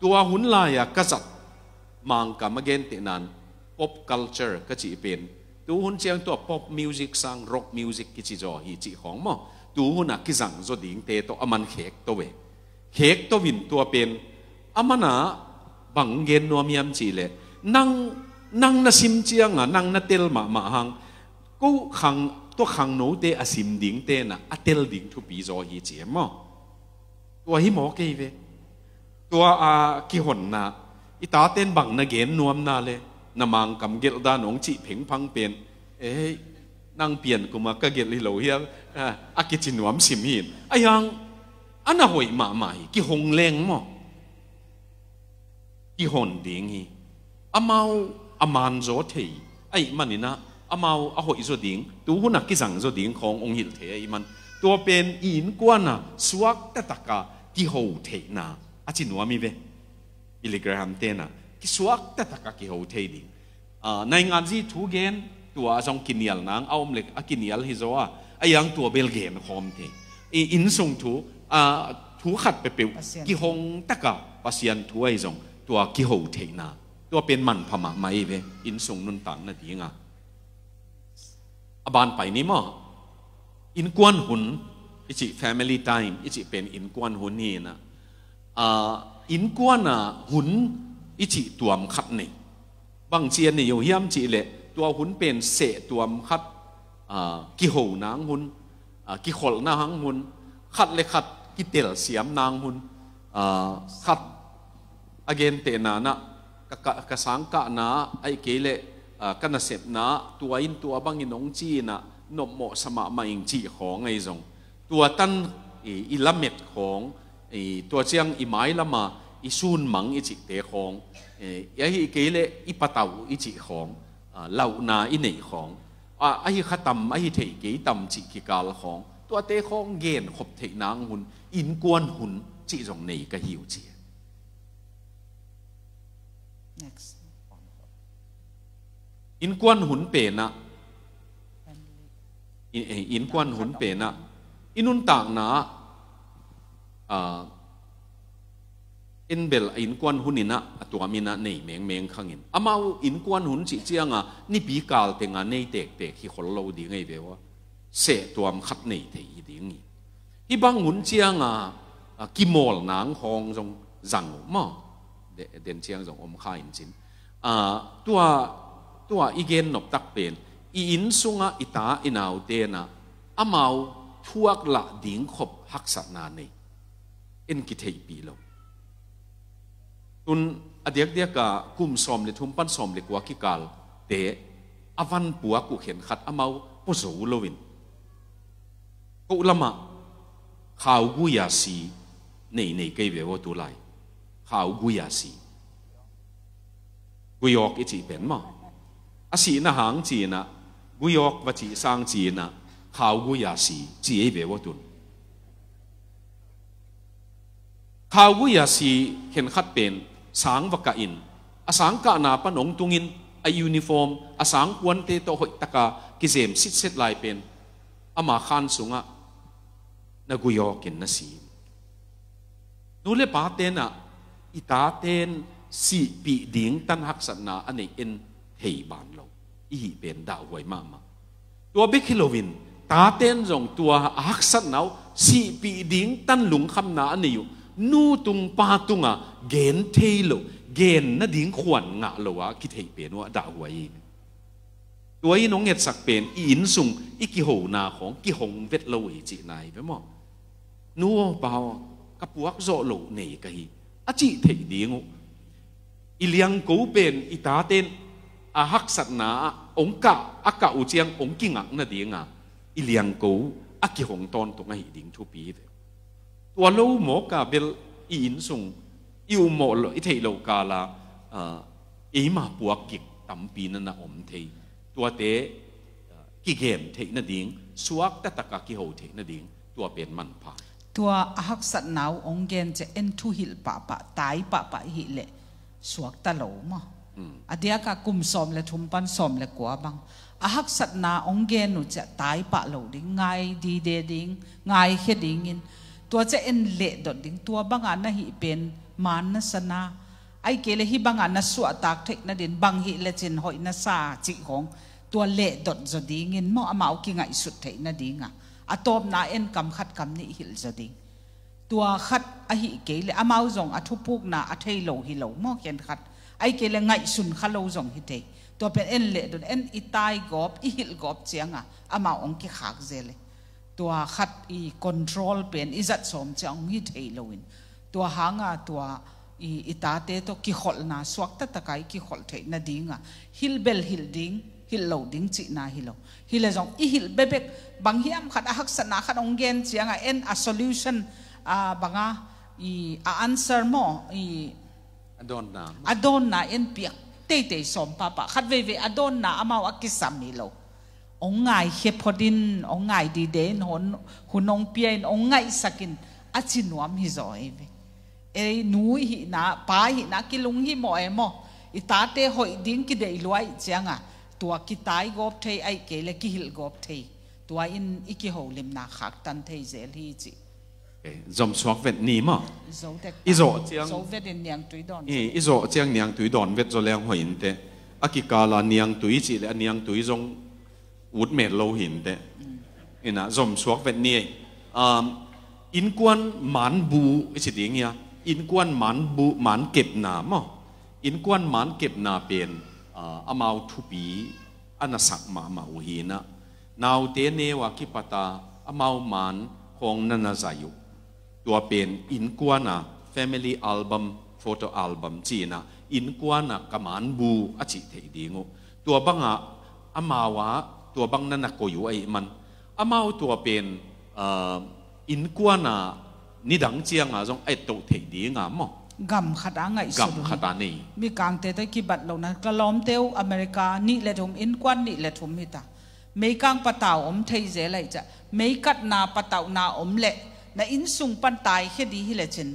S3: ตัวหุ่นลายกษัตริย์มังกำมาเกนตินัน pop culture ก็จีเป็นตัวหุ่นเจียงตัว pop music สัง rock music กิจิจอฮีจีของมั้งตัวหุ่นกิจังจดิ่งเตตัวอามันเขกตัวเวเขกตัววินตัวเป็นอามันนะบังเกนนัวมียมจีเลยนั่งน่ะซิมเจียงนั่งน่ะเตลมาหังกูขังตัวขังโนเตอซิมดิ่งเตนะอเตลดิ่งทุปีจอฮีจีมั้งตัวฮิโมเกยเวตัวกิหนนะอิตาเต้นบังนะเกนนวมนาเลยนามังกำเกลดานองจีเพ่งพังเป็นนั่งเปลี่ยนกุมากะเกลิโลเฮียกิจินวมสิมหินยัง อันน่ะหอยมาใหม่กี่หงแรงมั้งกี่หอนดิ้งฮีอามาอามันโจเทยไอ้มันนี่นะอามาอาหอยโจดิ้งตัวหุ่นนักกิจังโจดิ้งขององค์หิลเทยมันตัวเป็นอินกวนน่ะสวกแต่ตะกากี่หูเทยนะอาจินว่ามีเวอิลิกราฮัมเตนะกี่สวกแต่ตะกากี่หูเทยดิ้งในงานที่ทุกเกนตัวจงกินยัลนังเอาเล็กกินยัลฮิโซะไอ้ยังตัวเบลเกมคอมเทอินส่งถูขัดไปเปล่ากี่หงตะกาปัสยันถูไอ้จงตัวกี่หูเทยนะตัวเป็นมันพม่าไม่เวอินส่งนุนตันนาทีงะอบานไปนี่มั้งอินกวนหุ่นอิจิ family time อิจิเป็นอินกวนหุ่นนี่นะอินกวนน่ะหุ่นอิจิตัวมขัดนี่บางเชียนนี่อยู่เฮียมจีเละตัวหุ่นเป็นเสตัวมขัดกี่หูนางหุ่นกี่ขลนางหุ่นขัดเลยขัดกี่เตลเสียมนางหุ่นขัดagain เตนานะกะสังกะนะไอ้เกลเลกันน่ะเสพนะตัวอินตัวบางอินองจีนะนมโมสมามาอิงจีของไอ้จงตัวตั้นอิละเม็ดของตัวเชียงอิไม้ละมาอิซูนมังอิจิเตของไอ้เกลเลอิปะเตาอิจิของเหล่านาอิเหนของไอ้ขัดตำไอ้เทเกตำจิกิกาลของตัวเตของเกณฑ์ขบเทนางหุ่นอินกวนหุ่นจิจงในกะหิวเจีย
S4: next
S3: อินกวนหุ่นเป็นนะอินกวนหุ่นเป็นนะอินุนต่างนะอินเบลอินกวนหุ่นนี่นะตัวมีนะในเมงข้างอินอามาอินกวนหุ่นจิเจียงนี่ปีกาลเต็งในเตกที่คนเราดีไงเบว่าเสตัวมขัดในที่ดีงี้ที่บางหุ่นเจียงกิโมลนางหองจงจังมั้งเด่นเชียงจงอมข้าอินจินตัวอีเกนนบตักเป็นอินสุงอิตาอินาวเตนะอามาทวกละดิ่งขบหักษนาเนอินกิเทปีโลตุนอเดียกเดียกกุมสอมเลทุมปันสอมเลกว่ากิกาลเตอวันปัวกุเห็นขัดอามาปโซโลวินกุลมะข่าวกุยาสีในเกยเววตุไลข่าวกุยาสีกุยอกอิจิเป็นมั้งอาศีนะหางจีนะกุยอกวัจิสร้างจีนะข่าวกุยาสีจีเววตุนข่าวกุยาสีเห็นขัดเป็นสังวกอินอาสังกะนาปนงตุงินอายูนิฟอร์มอาสังควนเตโตหอยตะกากิเซมซิดเซตลายเป็นอามาขันสุงะนักุยอกินนัสีนู่นเลยปาเตนะอิตาเตนสีปีดิ่งตันหักษณะอันนี้เอ็นเฮบานเราอีเป็นดาวหวยมาตัวเบคิโลวินตาเตนจงตัวหักษณะสีปีดิ่งตันหลุงคำนาอันนี้อยู่นู่ตุงปาตุงเกณฑ์เทโลเกณฑ์นั่นดิ่งขวัญงะโลวะคิดเฮเป็นว่าดาวหวยตัวอีน้องเงียดสักเป็นอินสุงอีกิโหนาของกิหงเวทโลอีจีนายไปมั้งนู่เปล่ากับพวกโจโลเนกะฮีอาจิเทดีงอิเลียงกูเป็นอิตาเตนอาหักษณะองกะอากาอุเจียงองกิงักนั่นดีงะอิเลียงกูอากิหงตอนตรงไอ้ดิ่งทุปีตัวโลหมอกาเบลอินสุงอิวโมโลอิเทโลกาลามาพวกกิกตั้มปีนั่นนะอมเทตัวเตกิเกมเทนดิ่งสวกแต่ตะกะกิโหเทนดิ่งตัวเป็นมันผ่า
S4: ตัวหักษณะองเกนจะเอ็นทุหิลปะปะตายปะปะหิเลสวกตะโลมั้งอเดียกกุมสอมและทุมปันสอมและกัวบังหักษณะองเกนหนูจะตายปะโลดิ่งไงดีเดดิ่งไงเฮดิ่งอินตัวจะเอ็นเละดดดิ่งตัวบางอันน่ะหิเป็นมันนัสนาไอเกลหิบางอันน่ะสวตากเทกนั่นเด่นบางหิเลจินหอยนัสซาจิของตัวเละดดจะดิ่งอินมั่งอามาเอากิ่งไงสุดเทกนั่นดิ่งอะตอมนาเอ็นกำขัดกำนี้หิลจะดิ่งตัวขัดอหิเกลอามาจงอทุปุกนาอเทโลหิโลมอเกนขัดไอเกลไงสุนขัดโลจงหิเทตัวเป็นเอ็นเละดนเอ็นอิตายกอบอิหิลกอบเจียงอามาองกิขากเจเลตัวขัดอีคอนโทรลเป็นอิจัดสมเจียงหิเทโลวินตัวหางตัวอิตาเตตัวกิขอลนาสวักตะตะไกกิขอลเทนดิ่งฮิลเบลฮิลดิ่งฮิลโลดิ่งจีนาฮิลโลฮิลจงอิฮิลเบเบกบางฮิมขัดหักษณะขัดองเกนเจียงเอ็นอะโซลูชัน บางanswer โมอดอนนาเอ็นเปียกเตสมป้าขัดเวอดอนนาอามาอักิสามีโลองไงเฮพอดินองไงดีเดนหุ่นองเปียนองไงสักินอาชินวมฮิโซเอนูหินาป้าหินากิลุงหิโมอิตาเตหอยดิ้งกิเดลวยเจียงตัวกิตายกบเทไอเกลกิฮิลกบเทตัวอินอิกิโฮลิมนาขักตันเทเซลฮีจิ
S3: จอมสวกเวทนี่มั้งอิโซเจียง
S4: เวทเนียงตุยดอน
S3: อิโซเจียงเนียงตุยดอนเวทโจเลียงหอยอินเตอากิกาลาเนียงตุยจิและเนียงตุยจงอุดเมลโลหินเตอินะจอมสวกเวทนี่อินกวนหมันบูอิสิดิ่งเนี่ยอินกวนหมันบูหมันเก็บหนามั้งอินกวนหมันเก็บหนาเป็นอามาทุบีอันนัสักมาอุหินะนาวเตเนวากิปตาอามาหมันของนันนาใจอยู่ตัวเป็นอินกวนา family album photo album จีนะอินกวนากับหมันบูอาจิเทดีงูตัวบังอามาวะตัวบังนันนักอยู่ไอ้มันอามาตัวเป็นอินกวนานิดังเจียงจงไอ้ตัวเทดีงามมั้ง
S4: กำขัดอ่างไง
S3: สุดกำขัดนี่
S4: มีกางเตะกีบัดเรานะกล้อมเตียวอเมริกานี่เลทุมอินกวนนี่เลทุมมิตาไม่กางปะเต่าเทยเจเลยจ้ะไม่กัดนาปะเต่านาเละนะอินสุงปันตายแค่ดีฮิเลจิน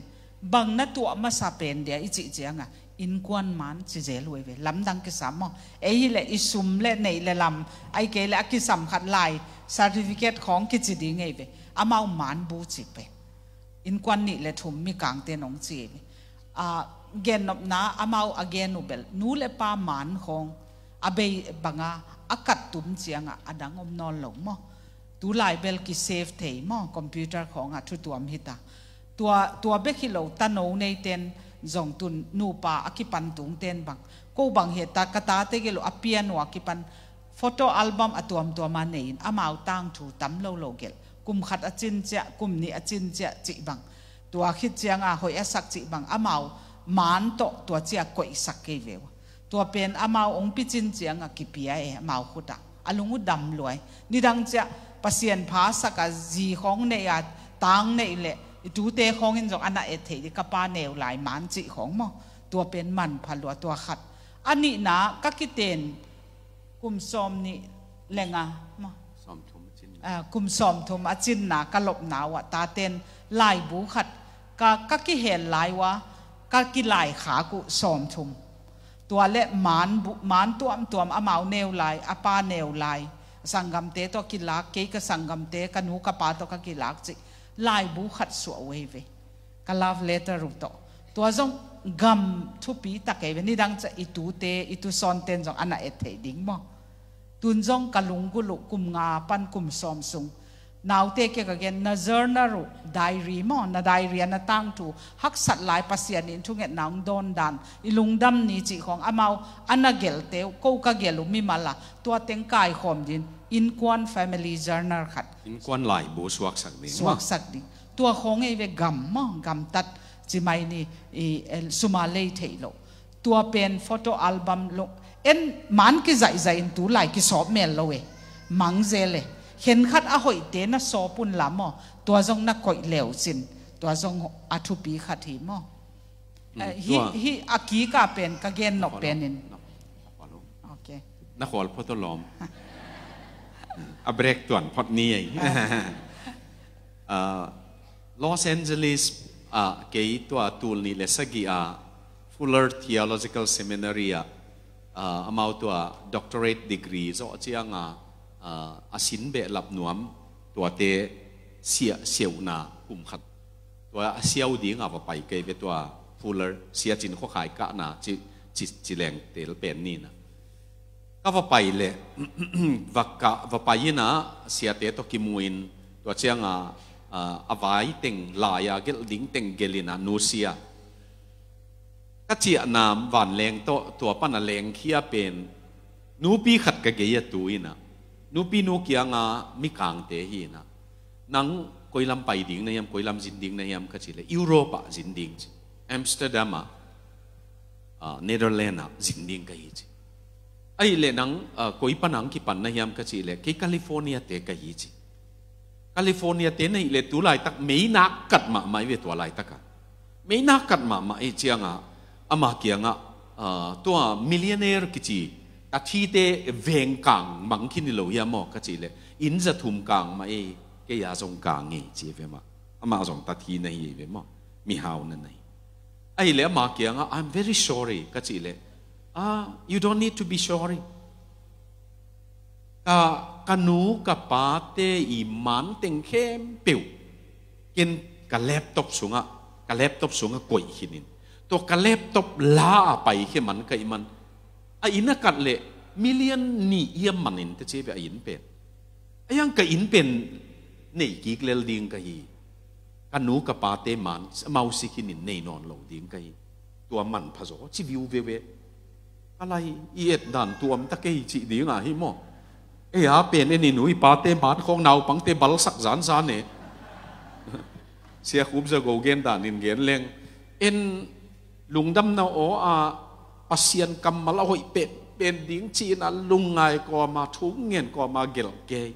S4: บังนัตัวมาซาเป็นเดียอิจิเจียงอินกวนมันจิเจลวยเวลำดังกิสามอเอฮิเลอิสุมเลในเลลำไอเกลอกิสัมขัดลาย certificate ของกิจิดีไงเวอามามันบูจิเปอินกวนนี่เลทุมมีกางเตนองจีเวเกนนบนาอามาอเกนูเบลนูเลปามันของอาเบย์บังอากัดตุ้มเจียงอดังอมนอนหลงมั้งตัวไลเบลกิเซฟเทย์มั้งคอมพิวเตอร์ของทุกตัวมิตาตัวเบกิโลตันโนในเต็นจงตุนนูปาอกิปันตุงเต็นบังกูบังเหตุกตาเตกิโลอเปียนวากิปันโฟโต้อัลบั้มตัวมาเนินอามาตั้งถูตั้มโลเกลกุมขัดอจินเจกุมนี้อจินเจจิบังตัวคิดเจียงหอยสักจิบังอามามันโตตัวเจียกอยสักเกวตัวเป็นอามาองปิจินเจียงกิปียอามาขุดอาลุงดำรวยนี่ดังเจ้าปัสยานภาษากจีของเนี่ยตังเนี่ยแหละดูเตะของอินจงอันนั้นเทดิกปาเนวหลายมันจิของมั้งตัวเป็นมันพันลัวตัวขัดอันนี้นะก็คิดเต็นกุมซอมนี่แรงมั้งกุมซอมทุมอจินนะกลบหนาวตาเต็นลายบูขัดก็คิเห็นลายวะก็กิลายขากุซอมทุมตัวเละมันตัวอามาเนวลายอาปาเนวลายสังกัมเตตัวกิลักเกยก็สังกัมเตกันหูกปาตัวก็กิลักจิลายบุขัดสวยเวก็ลาฟเลเตอร์รูปตัวจงกัมทุปีตะเกวนี่ดังจะอิตูเตอิตูซอนเตนจงอันนั้นเทดิ้งมั้งตุนจงกะลุงกุลุกุมงาปันกุมซอมซุงนาวเตเกก็เกนนาเจอร์นารุไดรีมั้งนาไดรีนาตั้งถูฮักสัตหลายปัสยานินทุกเงนางโดนดันอิลุงดำนี่จิของอามาอันนักเกลเตวกูกะเกลุมิมาละตัวเต็งกายขอมดินอินกวน family journal ขัด
S3: อินกวนหลายบูสวักสักดิ
S4: สวักสักดิตัวของไอ้เวกัมมั้งกัมตัดจิไม่นี่สุมาเลย์เทโลตัวเป็นโฟโต้อัลบั้มลงเอ็นมันกิใจอินตัวไหลกิสอบเมลโลเวมังเจเลเห็นขัดอาหอยเตนะสอปุ่นลำมั้งตัวจงนักก่อยเหลวสินตัวจงอัทุปีขัดหิมั้งฮิอากีกาเป็นกะเกนนกเป็นนินโอเค
S3: นักขอลพอตลอมอับเรกต่วนพอดนี้ลอสแอนเจลิสเกยตัวตูลนี่เลสกีFuller Theological Seminaryอามาตัว Doctorate Degree โจเจียงอาศินเบลับนวมตัวเตเสียวนากุมขัดตัวเสียวดีงว่าไปเกยตัว Fuller เสียจินข้อขายกะนาจิแรงเตลเป็นนี่นะก็ว่าไปเลยว่าไปยินะเสียเตตกิมุยนตัวเชียงอวายเต็งลายเกลดิ้งเต็งเกลินะนูเซียก็เจียนามวันแรงตัวปั้นแรงเขียเป็นนูปีขัดกะเกียตุยนะนูปีนูเกียงมิกางเตหีนะนังกอยลำไปดิ้งในยามกอยลำจินดิ้งในยามก็จิเลยยุโรปจินดิ้งอัมสเตอร์ดัมเนเธอร์แลนด์จินดิ้งก็ยีจิไอ้เล่นังกอยปนังกิปันในยามก็จิเลยที่แคลิฟอร์เนียเตก็ยีจิแค แคลิฟอร์เนียเต้นในเลตัวลายตักไม่นักกัดมาไม่เวตัวลายตักไม่นักกัดมาไอเจียงอามาเกียงตัวมิลเลนเนอร์กิจีตัดที่เตเวงกังมังคินิโลยามอกกิจีเลยอินจะทุ่มกังมาเอเกียาจงกังเอจีเวมาอามาจงตัดที่ในเวมามีฮาวนั่นไงไอเล่มาเกียงI'm very sorry กิจีเลยyou don't need to be sorryกันนูกับป้าเตอีมันเต็งเข้มเปียวกินกับแล็ปท็อปสูงกับแล็ปท็อปสูงกวยหินินตัวกับแล็ปท็อปล้าไปแค่มันกับอีมันไอ้นักกัดเละมิลเลียนนี่เยี่ยมมันนินแต่เจ๊ไปไอ้อินเป็นไอ้ยังกับอินเป็นนี่กิกเลลดิ้งกับฮีกันนูกับป้าเตมันเมาสิกินินนี่นอนลงดิ้งกับฮีตัวมันผสมชีวิวเวอะไรเอ็ดดันตัวมันตะเกียจีดิ้งฮิโมเอ้ยเป็นไอ้นี่หนูอีป้าเต้บ้านของเราปังเต้บัลสักจานซานเนี่ยเสียคุ้มจะโกเกนด่านนินเกนเล้งเอ็นลุงดำนาโอปัสเซียนกำมาละหอยเป็นดิ้งจีนลุงไงก็มาทุ่งเงินก็มาเกลเกย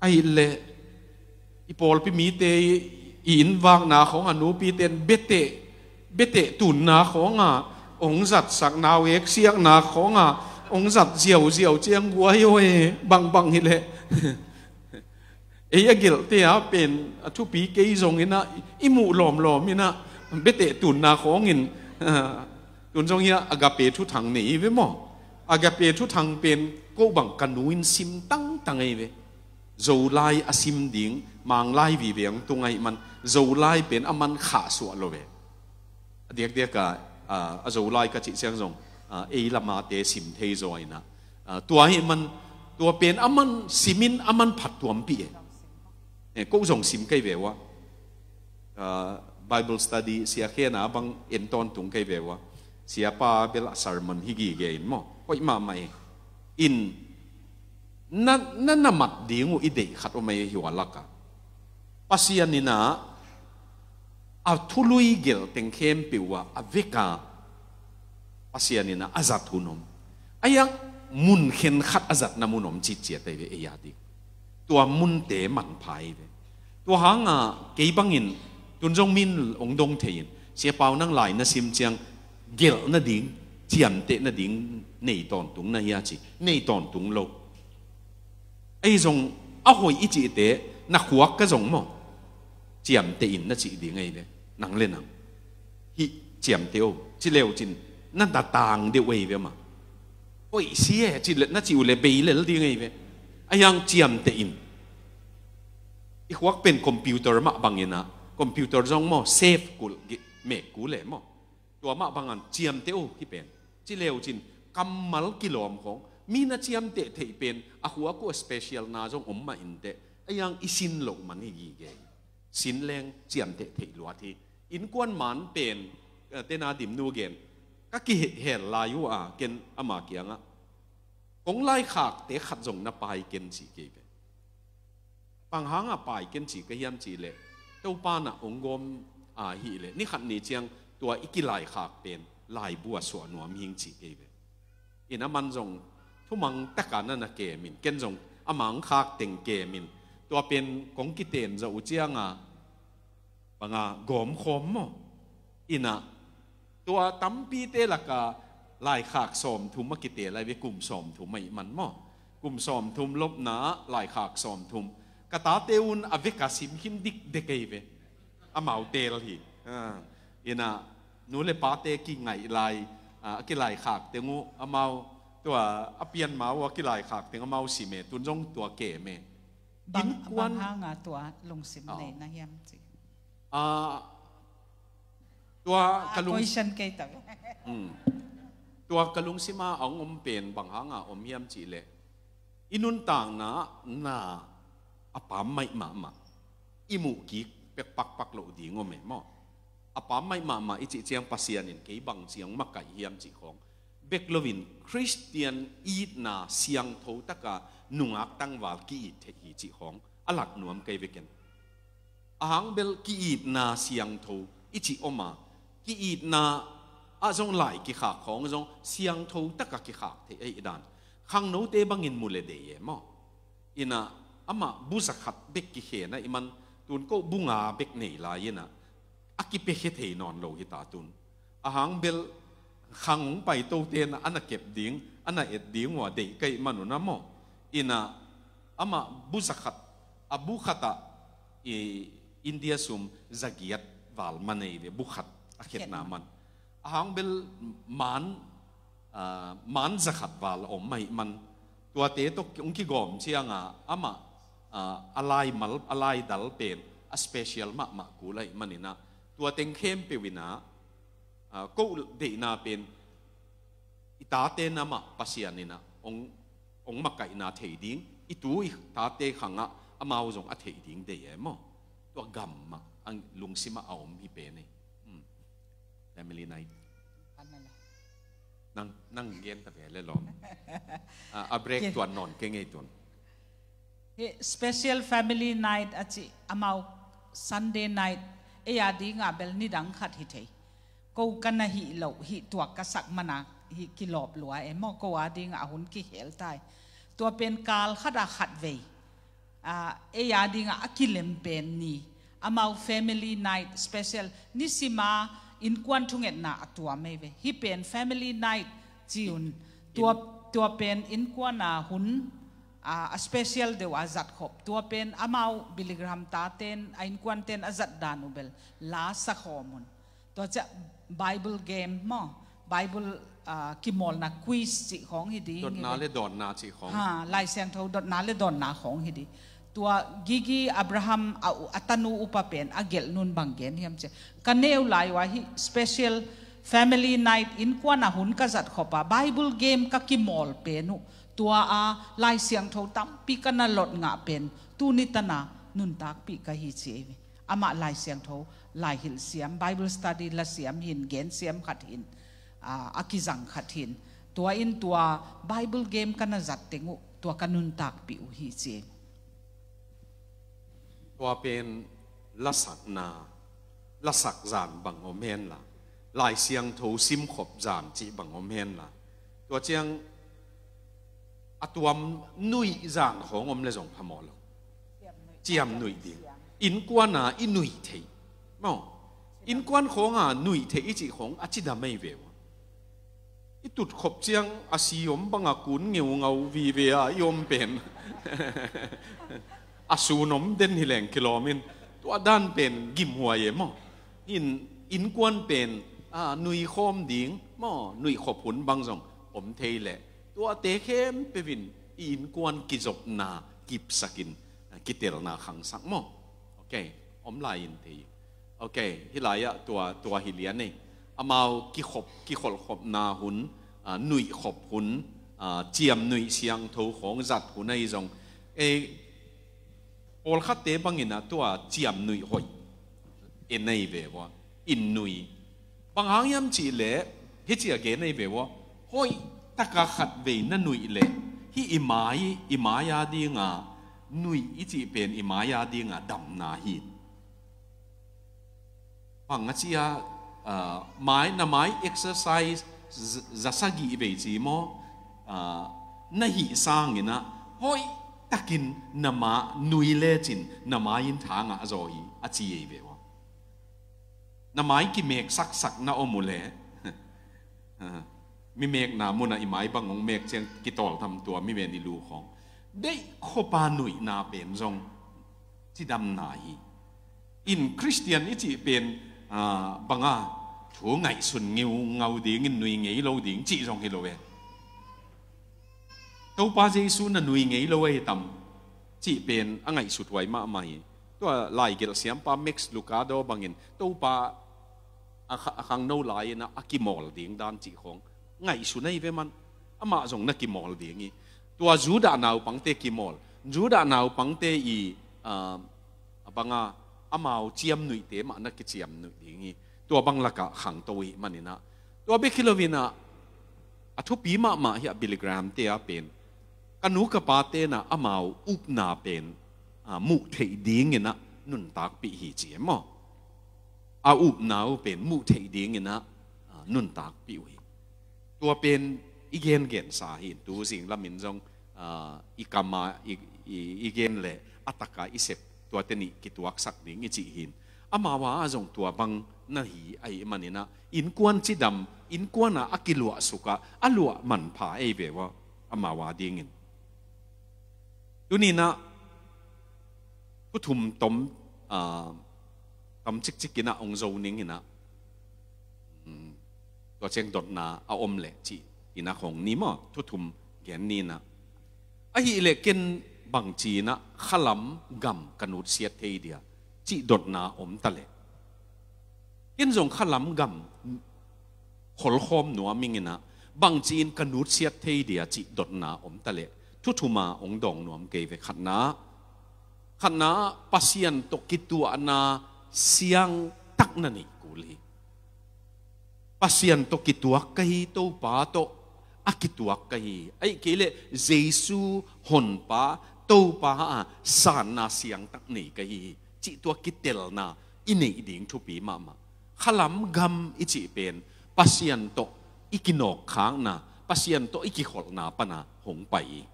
S3: ไอ้เล่อีปอลพี่มีเตอินวางนาของอนุปีเต้นเบเตตุนนาขององค์สัตว์สักนาวเอกเสียงนาขององค์สัตว์เจียวเจียงวัวโย่บังฮิเลเอ้ยกิลเตียเป็นทุปีเกยจงอินะอิมูหลอมอินะเบเตตุนนาของอินตุนจงอินะอากาเปทุทังนี่เว้ยมั้งอากาเปทุทังเป็นก็บังกันนูอินซิมตั้งไงเว้ยโจไลอาซิมดิ้งมังไลวีเวียงตรงไงมันโจไลเป็นอามันขาสวะโลเว้ยเด็กก็โจไลก็จิเสียงจงเอลามาเตสิมเทโซยนะตัวให้มันตัวเป็นมันสิมินมันผัดตัวมปีเนี่ยก็ส่งสิมใกล้เววะBible study เสียแค่นะบางเอ็นตอนตุงใกล้เววะเสียป้าเบลสารมันฮิกีเกนมั้งก็มาไม่อินนั่นมัดดีงูอีเดขัดว่าไม่หิวลักอะปัสยานินะทุลุยเกลเต็งเข้มปิวะเวกาปัสยานินะอาจัดทุนมไอ้ยังมุนเข็นขัดอาจัดน้ำมุนมจิตเจตไปเอียดิตัวมุนเตะมันพายไปตัวหางเกี่ยบังอินตุนจงมินองดงเทียนเสียเปล่านั่งไหลน่ะซิมเจียงเกลน่ะดิ่งเจียมเตะน่ะดิ่งในตอนตุงน่ะยาจิในตอนตุงโลไอ้จงเอาหอยอีจิเตะนักหัวก็จงมั้งเจียมเตะอินน่ะจิดิ่งไงเลยนังเล่นนังฮิเจียมเตะจิเลวจินนั่นตาต่างเดียวเว้ยมาโอ้ยเสียจิเลน่าจิวเลเบยเลลดีไงเว้ยไอ้ยังเจียมเตอินอีกวักเป็นคอมพิวเตอร์มาบางอย่างนะคอมพิวเตอร์จงมั่งเซฟกูเมกกูเลยมั่งตัวมาบางอันเจียมเตอที่เป็นจิเลวจินกำมัลกิโลมของมีน่าเจียมเตะที่เป็นอาหัวกูสเปเชียลน่าจงมาอินเตไอ้ยังอิสินโลมันนี่กี่เกยสินแรงเจียมเตะที่ลัวที่อินกวนมันเป็นเตนาดิมนูเกนก็กี่เหตุลายุเกณฑ์อามาเกียงกงไล่ขากเตะขัดจงนับไปเกณฑ์สีเกย์บางหางไปเกณฑ์สีก็ยามจีเลยเต้าป้าองกรมฮีเลยนี่ขัดนี่เจียงตัวอีกไล่ขากเป็นไล่บัวสวนหนวมหิงสีเกย์อินมันจงทุมังตะการนั่นเกมินเกณฑ์จงอามังขากเต็งเกมินตัวเป็นกงกิเตนจะอุเจียงบางกอมคมอินะตัวตั้มปีเตลักะลายขากสมทุมมกิเตลายเวกุมสมทุมไม่มันมั่กุมสมทุมลบหนาลายขากสมทุมกตาเตอุนอเวกาสิมหินดิกเดกเวอามาเตลฮีอินะนูเลปาเตกิไงลายกิลายขากเตงูอามาตัวอเปียนมาว่ากิลายขากเตงอามาสิเมตุนจงตัวเกเม
S4: บางหางตัวลงสิมเลยนะยามจี
S3: ตัวกะลุง
S4: ตัว
S3: กะลุงสิมาเอาอมเป็นบางหางอมเยี่ยมจีเลอินุนต่างนาอปามไม่มาอิมุกิเป็กปักโลดีงอมไม่มาอปามไม่มาอิจิเจียงปัสยานินเกยบังเจียงมักไก่เยี่ยมจีของเบกโลวินคริสเตียนอีดนาเสียงโทตะกาหนุ่งอักตั้งวาลกีเทหีจีของอลักหนวมเกยเวกันอาหังเบลกีดนาเสียงโทอิจิอมากีอีนาจงไหลกีขาของจงเสียงทูตะกะกีขาที่ไอ้ดันขังโนเตบังอินมูเลเดียมอินะ ama buzakat bek ki he na iman tun ko bunga bek nei la yena akipe he thei non lo hi ta tun ahang bel khang pai to te na ana kep ding ana et ding wa dei kai manu na mo ina ama buzakat abu khata e India sum zagiat wal manei ve bukhat akhet na man ahang bel man zakhat wal om mai manตัวเตตกองค์กิกอมเชียงอามาอะไรดัลเป็นa special มากูเลยมันนี่นะตัวเต็งเข้มเปวินะก็เดน่าเป็นอิตาเตนะมาปัสยานี่นะองมาไก่นาเทียดิ้งอิตัวอิตาเตขังอามาจงอัเทียดิ้งเดียมั้งตัวกำมาอังลุงซิมาเอามีเป็นนี่family nightนั่งเย็นแต่เวลาหลอมอาเบรกตัวนอนเก่งไงตัว
S4: special family night อาจิอามา Sunday night เอียดีงาเบลนิดังขัดฮิเทกูกันนะฮิโลฮิตัวกษักมันนะฮิกิลอบหลัวมอกูอาดีงาหุ่นกิเฮลตายตัวเป็นกาลขัดขัดเวเอียดีงาอกิเลมเป็นนี่อามา family night special นิสิมาอินควันทุงเอ็ดนาตัวไม่เวฮิเป็น family night จีอุนตัวเป็นอินควันหุ่นspecial เดียวอาจัดขบตัวเป็นอามาบิลิกรัมตาเตนอินควันเตนอาจัดดานุเบลลาสักข้อมูลตัวจะ Bible game มั้ง Bible กิมอลนะ quiz จีของฮิดี
S3: ดอนนาเลดอนนาจีของ
S4: ลายเสียงเท่าดอนนาเลดอนนาของฮิดีตัวกิอับราฮัมอัตนูอุปเป็นอาเกลนุนบังเกนเฮียมเจกันเนวไลว่าฮิ special family night อินกว่านะหุ่นกษัตริย์ขบะ Bible game กักิมอลเป็นตัวลายเสียงเท่าตั้มปีกันน่ะหลดงะเป็นตูนิตนานุนตักปีกะฮิเจวิอามาลายเสียงเท่าลายหินเสียม Bible study ละเสียมหินเกนเสียมขัดหินอากิจังขัดหินตัวอินตัว Bible game กันน่ะจัดเต็งตัวกันนุนตักปีอุฮิเจ
S3: ตัวเป็นลักษณะลักษณะจานบังอมเฮนล่ะลายเสียงทูซิมขบจานจีบังอมเฮนล่ะตัวเจียงตัวนุยจานของอมเลจงพมอลเจียมนุยดิ่งอินกวานาอินุยเทยมั้งอินกวนของนุยเทยจีของอาจิดาไม่เววอิตุดขบเจียงอาศิยมบังอากุนเงียวเงาวีเวียยมเป็นอาสูนมเดินหิแหลงกิโลเมตรตัวด้านเป็นกิมหัวเย่มั้งอินกวนเป็นนุยคมดิ่งมั้งนุยขบผลบางส่งอมเทยแหละตัวเตะเข้มไปวินอินกวนกิจบนากิบสกินกิเตลนาขังสักมั้งโอเคอมลายอินเทยโอเคฮิลายะตัวฮิเลียนนี่อามากิขบขบนาหุนนุยขบหุนเจียมนุยเสียงทูของจัดหุนในจงโอลคัดเตบังอินะตัวเจียมนุยหอยเอ็นในเววะอินนุยบางหางยามจีเล่ฮิจิอาเกนในเววะหอยตะกะขัดเวนั่นนุยเล่ฮิอิมายาดีงานุยอิจิเป็นอิมายาดีงาดำนาฮีบางอาชียไม้น่ะไม้ exercise จะสักกี่เวจีโมน่ะหิสร้างเนะหอยตะกินน้ำมานุยเล่จินน้ำมายินทางอะจอยอาชีเอเววะน้ำมากิเมกสักน่าอมุเล่มีเมกน้ำมุนะอิไม้บางของเมกเชียงกิตอลทำตัวมีเวนิลูของได้ขบานุยนาเป็นจงที่ดำนาฮีอินคริสเตียนนี่จีเป็นบางถูไงสุนเงาดิ่งนุยเงยโลดิ่งจีจงฮิโลเวตัวป้าเจสุนันนุยเงยโลเวตัมจีเป็นไงสุดไว้มาไม่ตัวลายเกลเซียมป้าเม็กซ์ลูกาโดบางอินตัวป้าขังโนลายนะอากิมอลดิ่งด้านจีของไงสุนัยเวมันอามาจงนักกิมอลดิ่งตัวจูดานาวปังเตกิมอลจูดานาวปังเตอีบางอามาเจียมนุยเตมานักเจียมนุยดิ่งตัวบางละกะขังตัวมันนี่นะตัวเบคิโลวินะอัทุปีมาเฮียบิลิกรัมเตียเป็นกันนุกปาเตนะอามาอุปนาเป็นมุเทดิ่งนะนุนตักปีหิเจียมอุปนาเป็นมุเทดิ่งนะนุนตักปีหิตัวเป็นอีเกนสาหินตัวสิ่งละมินจงอีกามา igen le ataka isep tua teni kituak sak ding i chi hin amawa azong tua bang na hi ai manina in kwan chi dam in kwana akilua suka alua man pha e ve wa amawa dingin tunina puthum tom tam chik chikina ong zo ning hina tua cheng dot na a om le chi ina khong ni mo thuthum gen ni na a hi le ken bang chi na khalam gam kanut siat thei dia chi dot na om ta le ken zong khalam gam khol khom nuwa mingina bang chin kanut siat thei dia chi dot na om ta le thuthuma ong dong nuam ke ve khatna pasian to kitu ana siang tak na ni kuli pasian to kituak kahi to pa to akituak kahi ai kele jesu hon pa to pa san na siang tak nei kahi chi to kitel na inei ding thu pi mama khalam gam ichi pen pasian to ikinok khang na pasian to ikihol na pana hong pai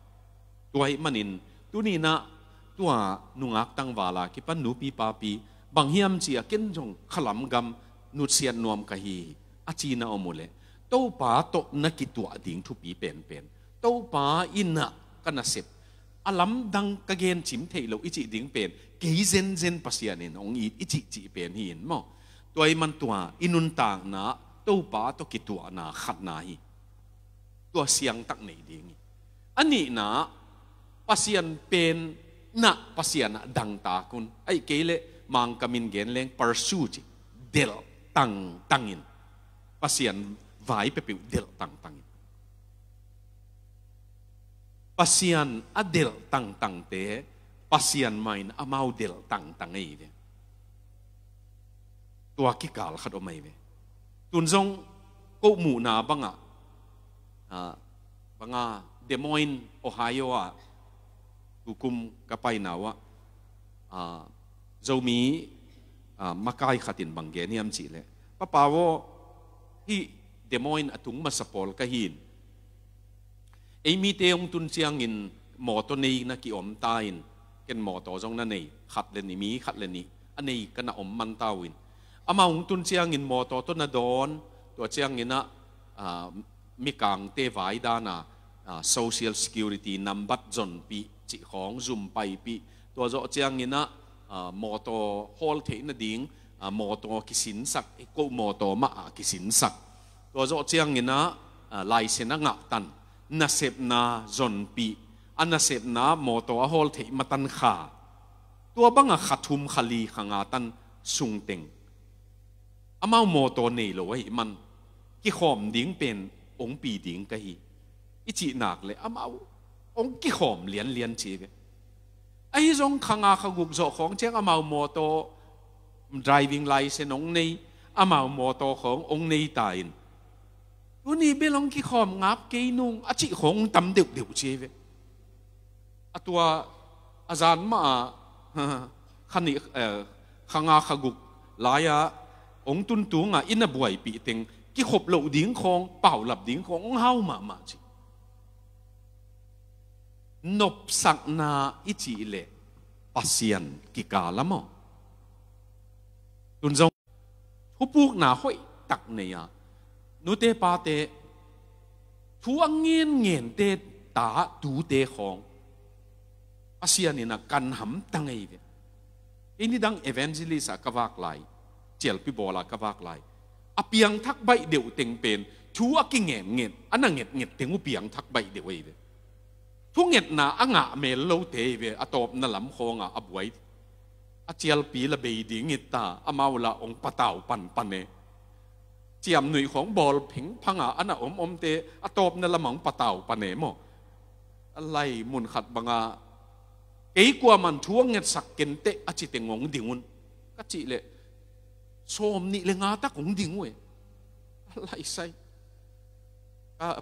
S3: tuai manin tunina tua nungak tang wala ki pan nu pi pa pi bang hiam chi a ken jong khalam gam nu sian nuam kahi achina omule to pa to nakitua ding thu pi pen to pa inna kana sep alam dang kagen chim theilo ichi ding pen ke zen pasianin ong ichi chi pen hin mo toy man tua inun tang na to pa to kitua na khat na hi tua siang tak nei ding ani na pasian pen na pasian dang ta kun ai kele mang kamin gen leng pursue del tangin pasian vai pe del tangin pasian adel tang te pasian main amau del tang ei ve tua ki kal khat o mai ve tun zong ko mu na banga Des Moines Ohio a tukum kapai nawa zomi makai khatin bangge niam chi le papawo hi Des Moines atung masapol kahin mi te ong tun chiang in moto nei na ki om tain ken moto jong na nei khat le ni mi khat le ni anei kana om man tawin ama ong tun chiang in moto to na don to chiang ina mi kang te vai da na social security number zon pi chi khong zum pai pi to zo chiang ina moto hol the na ding moto kisin sak ko moto ma kisin sak to zo chiang ina license nga tan na sep na zon pi ana sep na moto a hol the matan kha tua banga khathum khali khanga tan sung teng amau moto nei lo wei man ki khom ding pen ong pi ding ka hi ichi nak le amau ong ki khom lian chi ve ai zong khanga khaguk zo khong cheng amau moto driving license ong nei amau moto khong ong nei tain uni belong ki khom ngap ke nung achi khong tam deu chi ve atua azan ma khani khanga khaguk laya ong tun tu nga ina buai pi teng ki khop lo ding khong pau lap ding khong hau ma chi nop sak na ichi le pasian ki kalamo tun zong hupuk na hoi tak ne ya nu te pa te thu ngien te ta tu te khong pasian ina kan ham tangai ve ini dang evangelist kawak lai chel pi bola kawak lai apiang thak bai deu teng pen thu ki ngen ana nget tengu piang thak bai deu ve thu nget na anga me lo te ve atop na lam khonga abuai a chel pi la be ding ita amaula ong patau pan ne chiam nui khong bol phing phanga ana om te atop na lamang patau pan ne mo alai mun khat banga kei kwa man thuang nget sak ken te achi te ngong dingun ka chi le som ni le nga ta kong ding we lai sai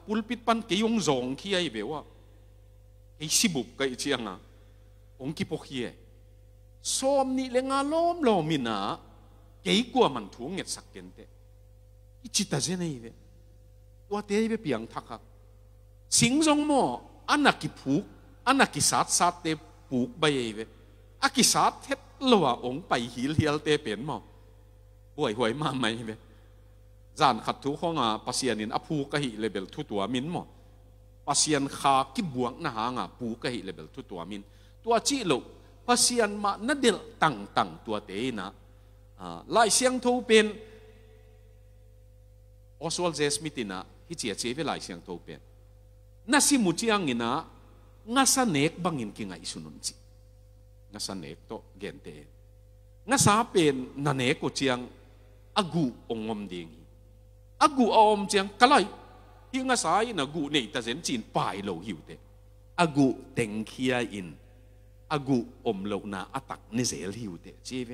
S3: pulpit pan ke yong zong khi ai ve wa ei sibup kai chianga ong ki pok hi som ni le nga lom mina kei kwa man thuang nget sak ken te ichi ta je nei ve wa te be piang thakha sing zong mo anaki phuk anaki sat te ปูกใบเวอากิสาเท็ดลัวองไปหิลเฮียลเตเป็นมั้งห่วยมาไหมเวจานขัดทุกของปัสยานินอภูกะหิเลเบลทุตัวมินมั้งปัสยานขากิบวงนะฮะปูกะหิเลเบลทุตัวมินตัวจีโลปัสยานมานั่นเดลตั้งตัวเตนะลายเสียงทูเป็นออสวอลเจสมิตินะฮิเจียเจเวลายเสียงทูเป็นนั่นสิมุจียงอินะงัสเนกบังอินกิงไอสุนุนจิงัสเนกโตเกนเตงัสาเป็นนันเนกกุจียงอากูองอมเดียงอากูอมจียงกะไลฮิงัสาอินะกูเนตาเซนจีนปายโลหิวเตอากูเต็งเคียอินอากูอมโลนาอัตักเนเซลหิวเตเจเว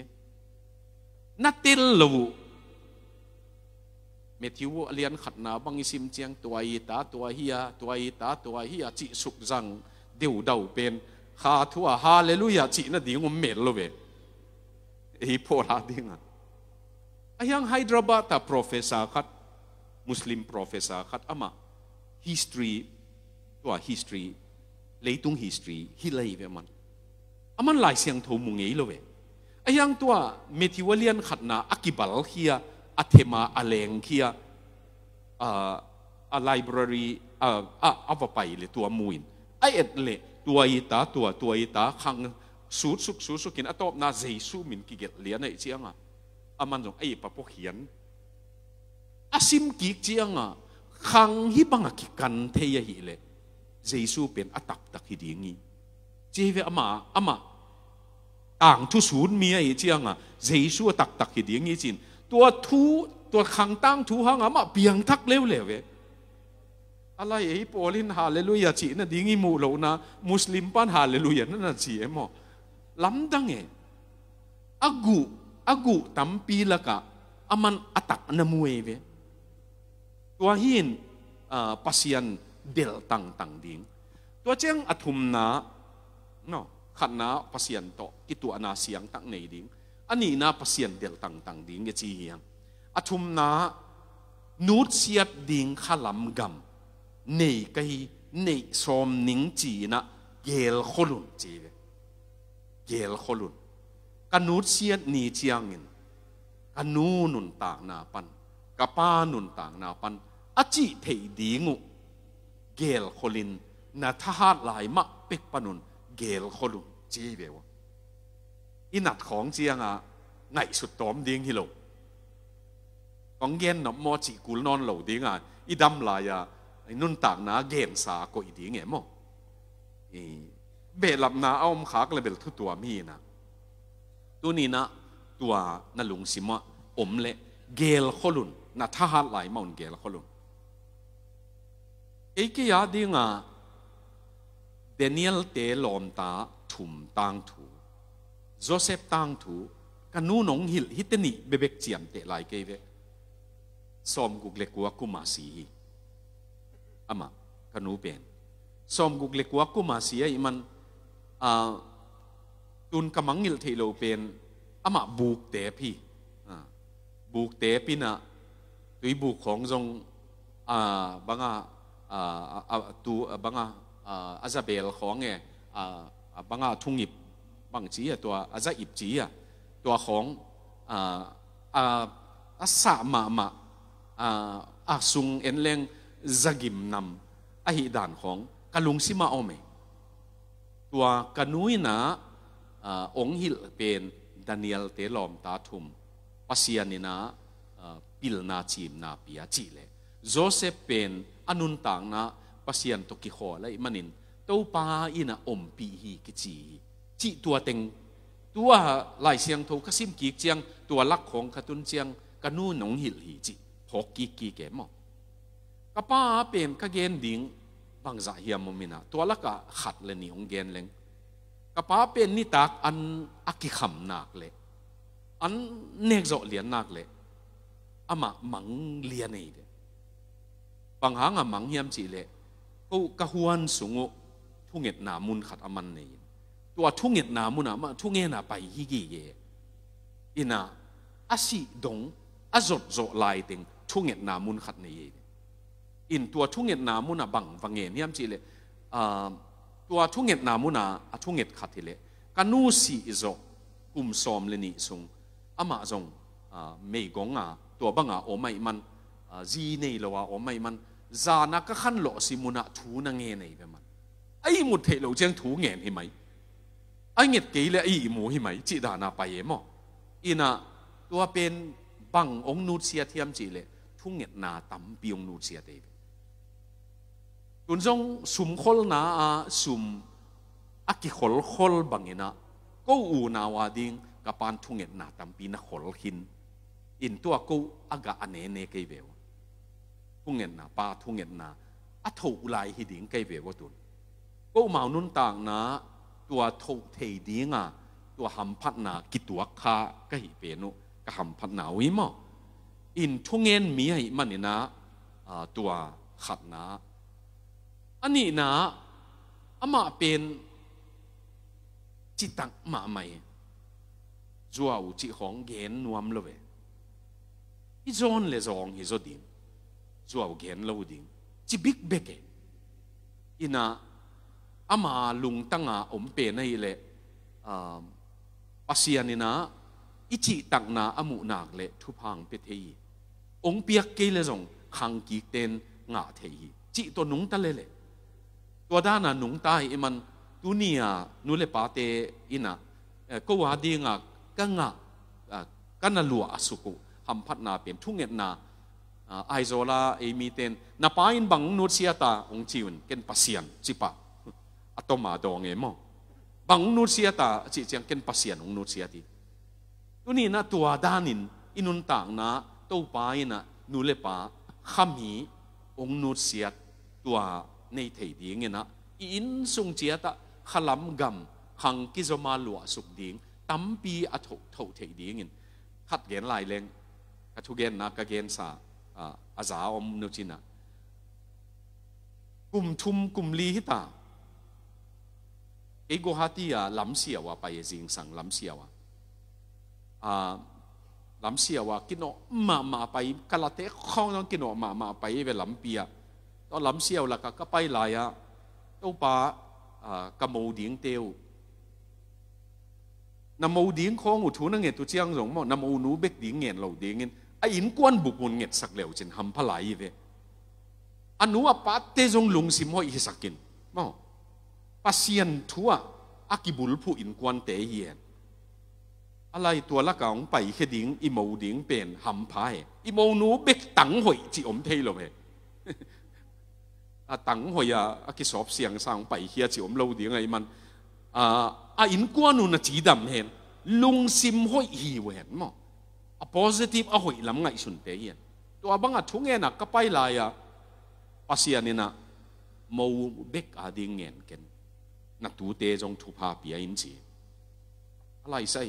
S3: นัดเตลโลเมทิวเลียนขัดนาบังอิซิมเจียงตัวอีตาตัวเฮียจิสุกจังเดียวเดาเป็นข้าทัวฮาเลลูยาจิน่ะดิ่งเมลโลเวอีโพลาดิ่งอ่ะยังไฮดราบาตาโปรเฟสซ่าขัดมุสลิมโปรเฟสซ่าขัดอามา history ตัว history เลยตุง history ฮิเลย์เวมันอามันหลายเสียงโทมุงเอโลเวยังตัวเมทิวเลียนขัดนาอักิบัลเฮียอัเทมาอเลงเฮียไลบรารีเอาไปเลยตัวมูอินไอเอ็ดเลยตัวอีตาขังสูดสุกินอัตบนาเจสูมินกิเกตเลียนไอเจียงอ่ะอามันจงไอปะพวกเขียนอาซิมกิเจียงอ่ะขังฮิบังกิกันเทียหิเลยเจสูเป็นอัตักตักฮิดีงี้เจเวอามาต่างทุศูนย์มีไอเจียงอ่ะเจสูตักฮิดีงี้จินตัวขังตั้งทูหังอามาเปียงทักเร็วเวอะไรไอ้ปอลินฮาเลลูยาจีน่ะดิ้งอีมูโลนะมุสลิมปันฮาเลลูยานั่นน่ะจีเอ็มอล้ำดังอากูตั้มปีละกะอามันอัตักน้ำมวยเวตัวหินปัสยันเดลตังดิ้งตัวเจ้งอัฐุมนาเนาะขันนาปัสยันโตกิตัวนาเสียงตักในดิ้งอันนี้นาปัสยันเดลตังดิ้งจีเฮียงอัฐุมนานูดเสียดดิ้งขลำกำเนยก็ฮีเนยสมนิงจีนะเกลขลุนจีเวเกลขลุนกันนูดเสียดนีเจียงอินกันนูนุนต่างนาปันกับป้านุนต่างนาปันอจิเทดีงูเกลขลินนาทหารหลายมะเป็กปนุนเกลขลุนจีเววอินัดของเจียงอ่ะไงสุดตอมดิ้งฮิโลของเย็นหนอมอจิกุลนอนเหลาดิ้งอ่ะอีดำลายอ่ะนุ่นต่างนาเกณฑ์สาก็อีดีเงี้ยมั้งเบลับนาเอามขากเลยเบลทุตัวมีนะตัวนี้นะตัวนลุงสิมะอมเละเกลขลุนนะทหารหลายมาอุนเกลขลุนไอ้กี่ยาดิ้งอ่ะเดเนียลเตลอมตาถุมตังถูโจเซฟตังถูกันนู่นงหิลฮิตนีเบเบกเจียมเตะหลายเกเวสอมกุกเล็กวัวกุมาสีอามากันนูเป็นสมกุกเล็กวักกุมาเสียมันตุนกำมังงิลเทโลเป็นอามาบุกเตพี่บุกเตพี่นะตุยบุกของทรงบางตัวบางอาซาเบลของไงบางทุ่งหยิบบางจีตัวอาซาอิบจีตัวของสามาซุงเอ็นเลงจะกิมนำอหิดานของกะลุงซิมาอเมตัวกะนุยนะองหิลเป็นดานิเอลเตลอมตาทุมปัสยานินะปิลนาจีมนาปิอาจิเลโจเซฟเป็นอนุนต่างนะปัสยันตุกิโคและมันินตัวปาอินะอมปีฮีกิจีตัวเต็งตัวลายเสียงทูกสิมกีเจียงตัวลักของขตุนเจียงกะนูนงหิลฮีจีพกกีแกมอกป้าเป็นกเกณฑ์ดิ่งบางจากเฮียมมินะตัวละก็ขัดเลยนี่องเกณฑ์เล็งกป้าเป็นนิตากอันอักิขำนักเลยอันเนกโจเลียนนักเลยอามามังเลียนนี่เดบางหางมังเฮียมจีเลยกูกะฮวนสูงทุ่งเอ็ดนามุนขัดอามันนี่ตัวทุ่งเอ็ดนามุนมาทุ่งเอ็ดนาไปฮิกิเยอินะอาศิดงอาจดโจลายติงทุ่งเอ็ดนามุนขัดนี่อินตัวทุ่งเงินนามุนบังฟังเงี้ยมจีเลย ตัวทุ่งเงินนามุนาทุ่งเงินขัดทีเละกันนู่สีอิโซกุมซอมเลนิสงอามาจงไม่กงตัวบังโอไม่มันจีเนลว่าโอไม่มันจานักขันโลสิมุนาทูนังเงินไอ้เบมันไอ้หมดเทโลเจียงทูเงินใช่ไหมไอ้เงินกี่เลยไอ้หมูใช่ไหมจีดานาไปเอมอินะตัวเป็นบังองนูเซียเทียมจีเลยทุ่งเงินนาตั้มปีองนูเซียเตยตุนจงสุมขลนาสุมอักขลบังเงินะก็อูนาวาดิงกับปานทุ่งเงินนาตั้มปีนักขลหินอินตัวกูอากาอันเนเกยเบวทุ่งเงินนาปาทุ่งเงินนาอัฐอุไลหิดิงเกยเบวตุนก็มานุนต่างนะตัวทุเทดิงตัวหำพัดนากิตัวคาก็หิเปนุก็หำพัดนาวิมออินทุ่งเงินมีให้มันนี่นะตัวขัดนาอันนี้นะอามาเป็นจิตตังมาใหม่จัวอุจิของเกณฑ์นวมเลยอีจอนเลยจองอีจอดิงจัวเกณฑ์เราดิงจิบิกเบกอินะอามาลุงตั้งอมเป็นให้เลยปัสยานี่นะอิจิตังนาอมุนักเลยทุพังเปเทียองเปียกเกลเลยจงขังกีเตนงาเทียจิตัวนุงตะเลยตัวด้านนุงตายมันตุนียนุเลปาเตอินะก็ว่าดีงะกันน่ะลัวอสุกุหำพัดนาเป็นทุ่งเงินนาไอโซลาเอมีเตนนาปาอินบังนูเซียตาองจิวนเกนปัสยันจิปะอัตมาดองเอมบังนูเซียตาจิเจียงเกนปัสยันองนูเซียตีตุนีนะตัวด้านินอินุนต่างนะตัวปาอินะนุเลปาขมีองนูเซียตัวในไทยดีเงี้ยนะอินทรงเจียตะขลัมกำขังกิจมาลัวสุกดิ่งตั้มปีอัฐเท่าไทยดีเงี้ยขัดเกณฑ์ลายเลงกัทุเกณฑ์นะกเกณฑ์สาอาสาอมนุจินะกลุ่มทุมกลุ่มลีฮิตาเอโกฮัติยาล้ำเสียวไปจิงสังล้ำเสียวล้ำเสียวกินอมาไปกะละเตะข้องต้องกินอมาไปเวล้ำเปียตอนล้ำเสียวแล้วก็ไปลายตัวปากระมูดิ้งเตียวนำมูดิ้งของอุทุนังเงตุเจียงสงมั่งนำมูนูเบกดิ้งเงินเราดิ้งเงินไอ้อินกวนบุกมุนเงินสักเหลวจนหำพลายเวอันนู้ว่าปัตเตจงลุงสิมหอยสักกินมั่งปัสยันทัวอากิบุลผู้อินกวนเตยเย็นอะไรตัวละกองไปแค่ดิ้งอิมูดิ้งเป็นหำพายอิมูนูเบกตังหอยจีอมเทยเลยตังหอยกิสอบเสียงสร้างไปเฮียจีอมเราดิ้งไงมันอินกวนนูน่ะจีดำเห็นลุงซิมหอยฮีเห็นมั้งpositive หอยลำไงสุนเตียนตัวบังทุ่งเงินนักก็ไปลายปัสยานี่นะมูเบกดิ้งเงินกันนักตูเตจงทุพาปีอินจีอะไรใส่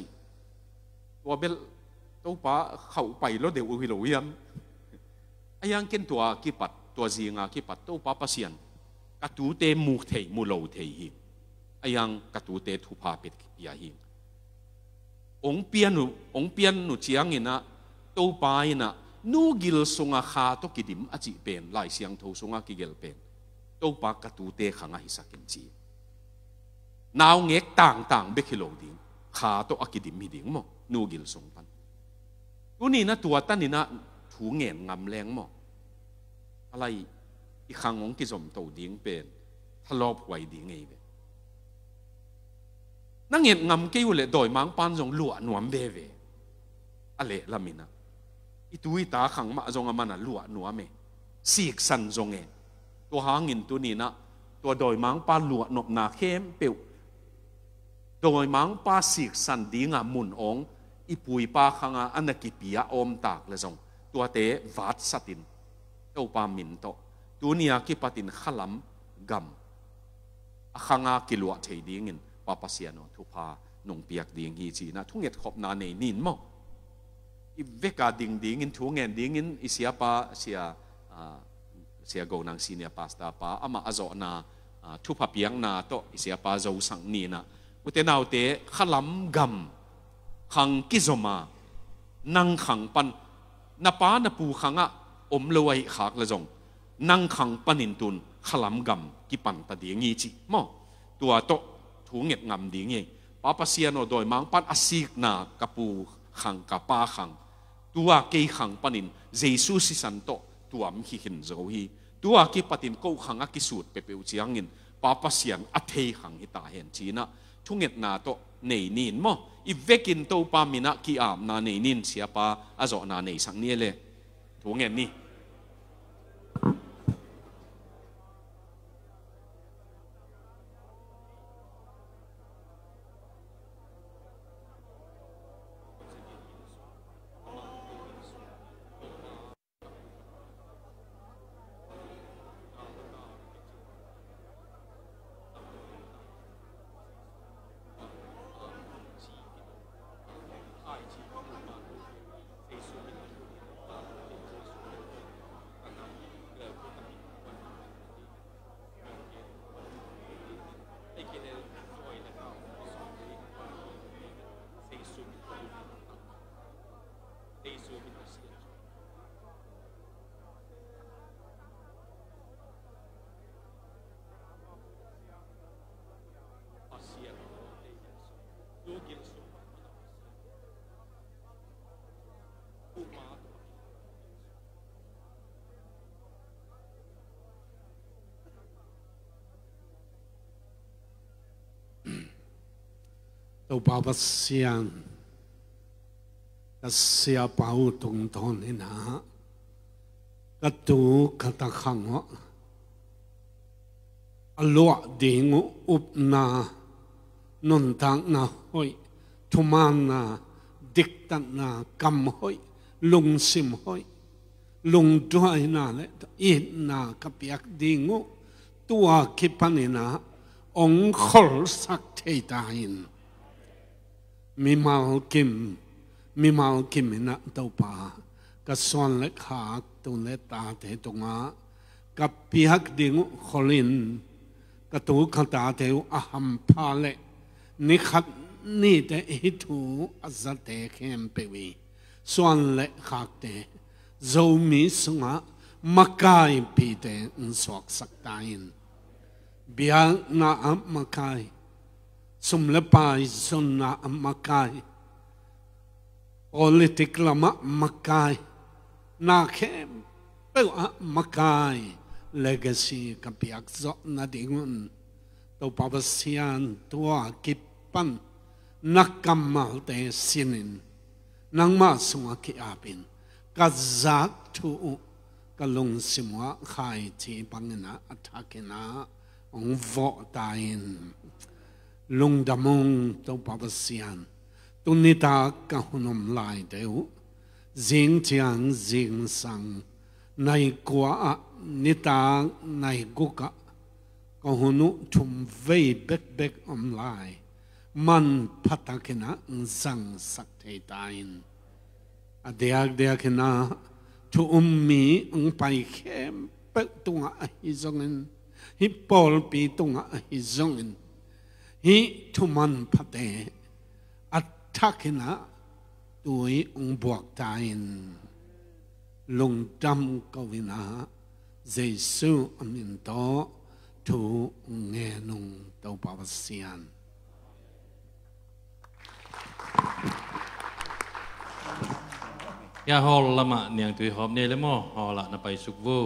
S3: ตัวเบลตัวป้าเข้าไปแล้วเดี๋ยวอุ้ยเรายันไอ้ยังเกินตัวกีปัดตัวจีงากีปัดตัวป้าปัสยันกัตูเตมูเทมูโลเทหิไอ้ยังกัตูเตทุพาเป็ดปีหิองเปียนุเจียงอินะตัวป้าอินะนูกิลสงอาขาตัวกิดิมอจิเป็นลายเสียงทูสงอากิเกลเป็นตัวป้ากัตูเตขังอาฮิสักินจีนาวเงกต่างเบคิโลดิงขาตัวอากิดิมฮิดิงมั้งนูกิลสงพันตัวนี้นะตัวตั้นนี่นะถูเงียนงำแรงมั้งอะไรอีกครั้งของกิจสมตัวดิงเป็นทะเลาะไหวดิงไงเว้นั่งเงียนงำเกี่ยวเลยโดยมังปานจงหลวหนวมเบเวอะไรละมินะอีตัวตาขังมาจงอามันหลวหนวมเอสีกสันจงเอตัวหางเงินตัวนี้นะตัวโดยมังปานหลวหนบนาเข้มเปียวโดยมังปาสีกสันดีงามุนองอีปุยปาขังอันนักกิปียอมตากเลยจงตัวเตะวัดสตินตัวปามินโตตัวนี้กิปตินขลัมกำขังกิลวะเทดีเงินปาปัสยานทุพานงเปียกดิ่งฮีจีนะทุ่งเง็ดขบนาเนนินมั้งอีเวกาดิ่งดิ่งทุ่งเง็ดดิ่งอิเสียปาเสียโกนังซีเนียปาสตาปาอามาอโจนาทุพเปียงนาโตอิเสียปาโจสังนีนะอุเทนาวเตขลัมกำขังกิจมานังขังปันนปานปูขังอมลอยขากละจงนังขังปันินตุนขลัมกำกิปันตะดิ่งฮีจีมั้ง ตัวโตถูเงียดงำดีงี้ป้าปัสยานโดยมังปันอาศิกนากระปูขังกับป้าขังตัวเกยขังปันินเยซูสิสันโตตัวมิขิหินเจ้าฮีตัวกีปตินกูขังอากิสูดเปเปอุจียงินป้าปัสยานอัฐเฮขังฮิตาเห็นชีนะทุเงียดนาโตเนนินมั้งอีเวกินโตปามินะกีอามนาเนนินเสียป้าอาโจนาเนสังเนียเลยทุเงียดนี่
S5: ตัวบาบเสียงก็เสียเป่าตรงตอนนี้นะก็ตูขัดขังวะอลัวดิ่งอุบนานนตังนาหอยทุมานาดิกตันนากำหอยลุงสิมหอยลุงด้วยนาเลยอีนากับเปียกดิ่งตัวคิปันินาองค์ขลสักเทตาอินมีมาลกิมนะตัวป่าก็ส่วนเล็กหากตัวเล็กตาเทตงากับปีฮักดิ่งขลินก็ตัวขตาเทวอาหัมพาเลนิขัดนี่แต่ฮิตูอัจเตเข้มเปวีส่วนเล็กหากเตโจมีสุงะมักกายปีเตอุนสวกสักตายินเบียนาอัมมักกายสมเลปายสนนาอัมมักกายpolitik lama makai na khem pe makai legacy kapiak zo na dingun to pabasian tua kipan nakamal te sinin nang ma sunga ki apin kazak tu kalung simwa khai chi pangena athakena ong vo tain lung damong to pabasianตุนิตากะหุนมลายเดียวจิงเจียงจิงสังในกัวนิตาในกุกะกะหุนุทุมเวเบกเบกอมลายมันพัตกินะสังสักเทตาอินอเดียกเดียกินะทุมีไปเข้มเปตุงะฮิจงอินฮิปอลปีตุงะฮิจงอินฮิทุมันพัตเตทักนะตัวองบวกตายลงดำกวินาเยซูอมินโตทูเงนงตัวปาวเซียน
S2: ยาฮอลละมะเนียงตุยหอมเนี่ยเลยมั้งฮอลละนะไปสุกวู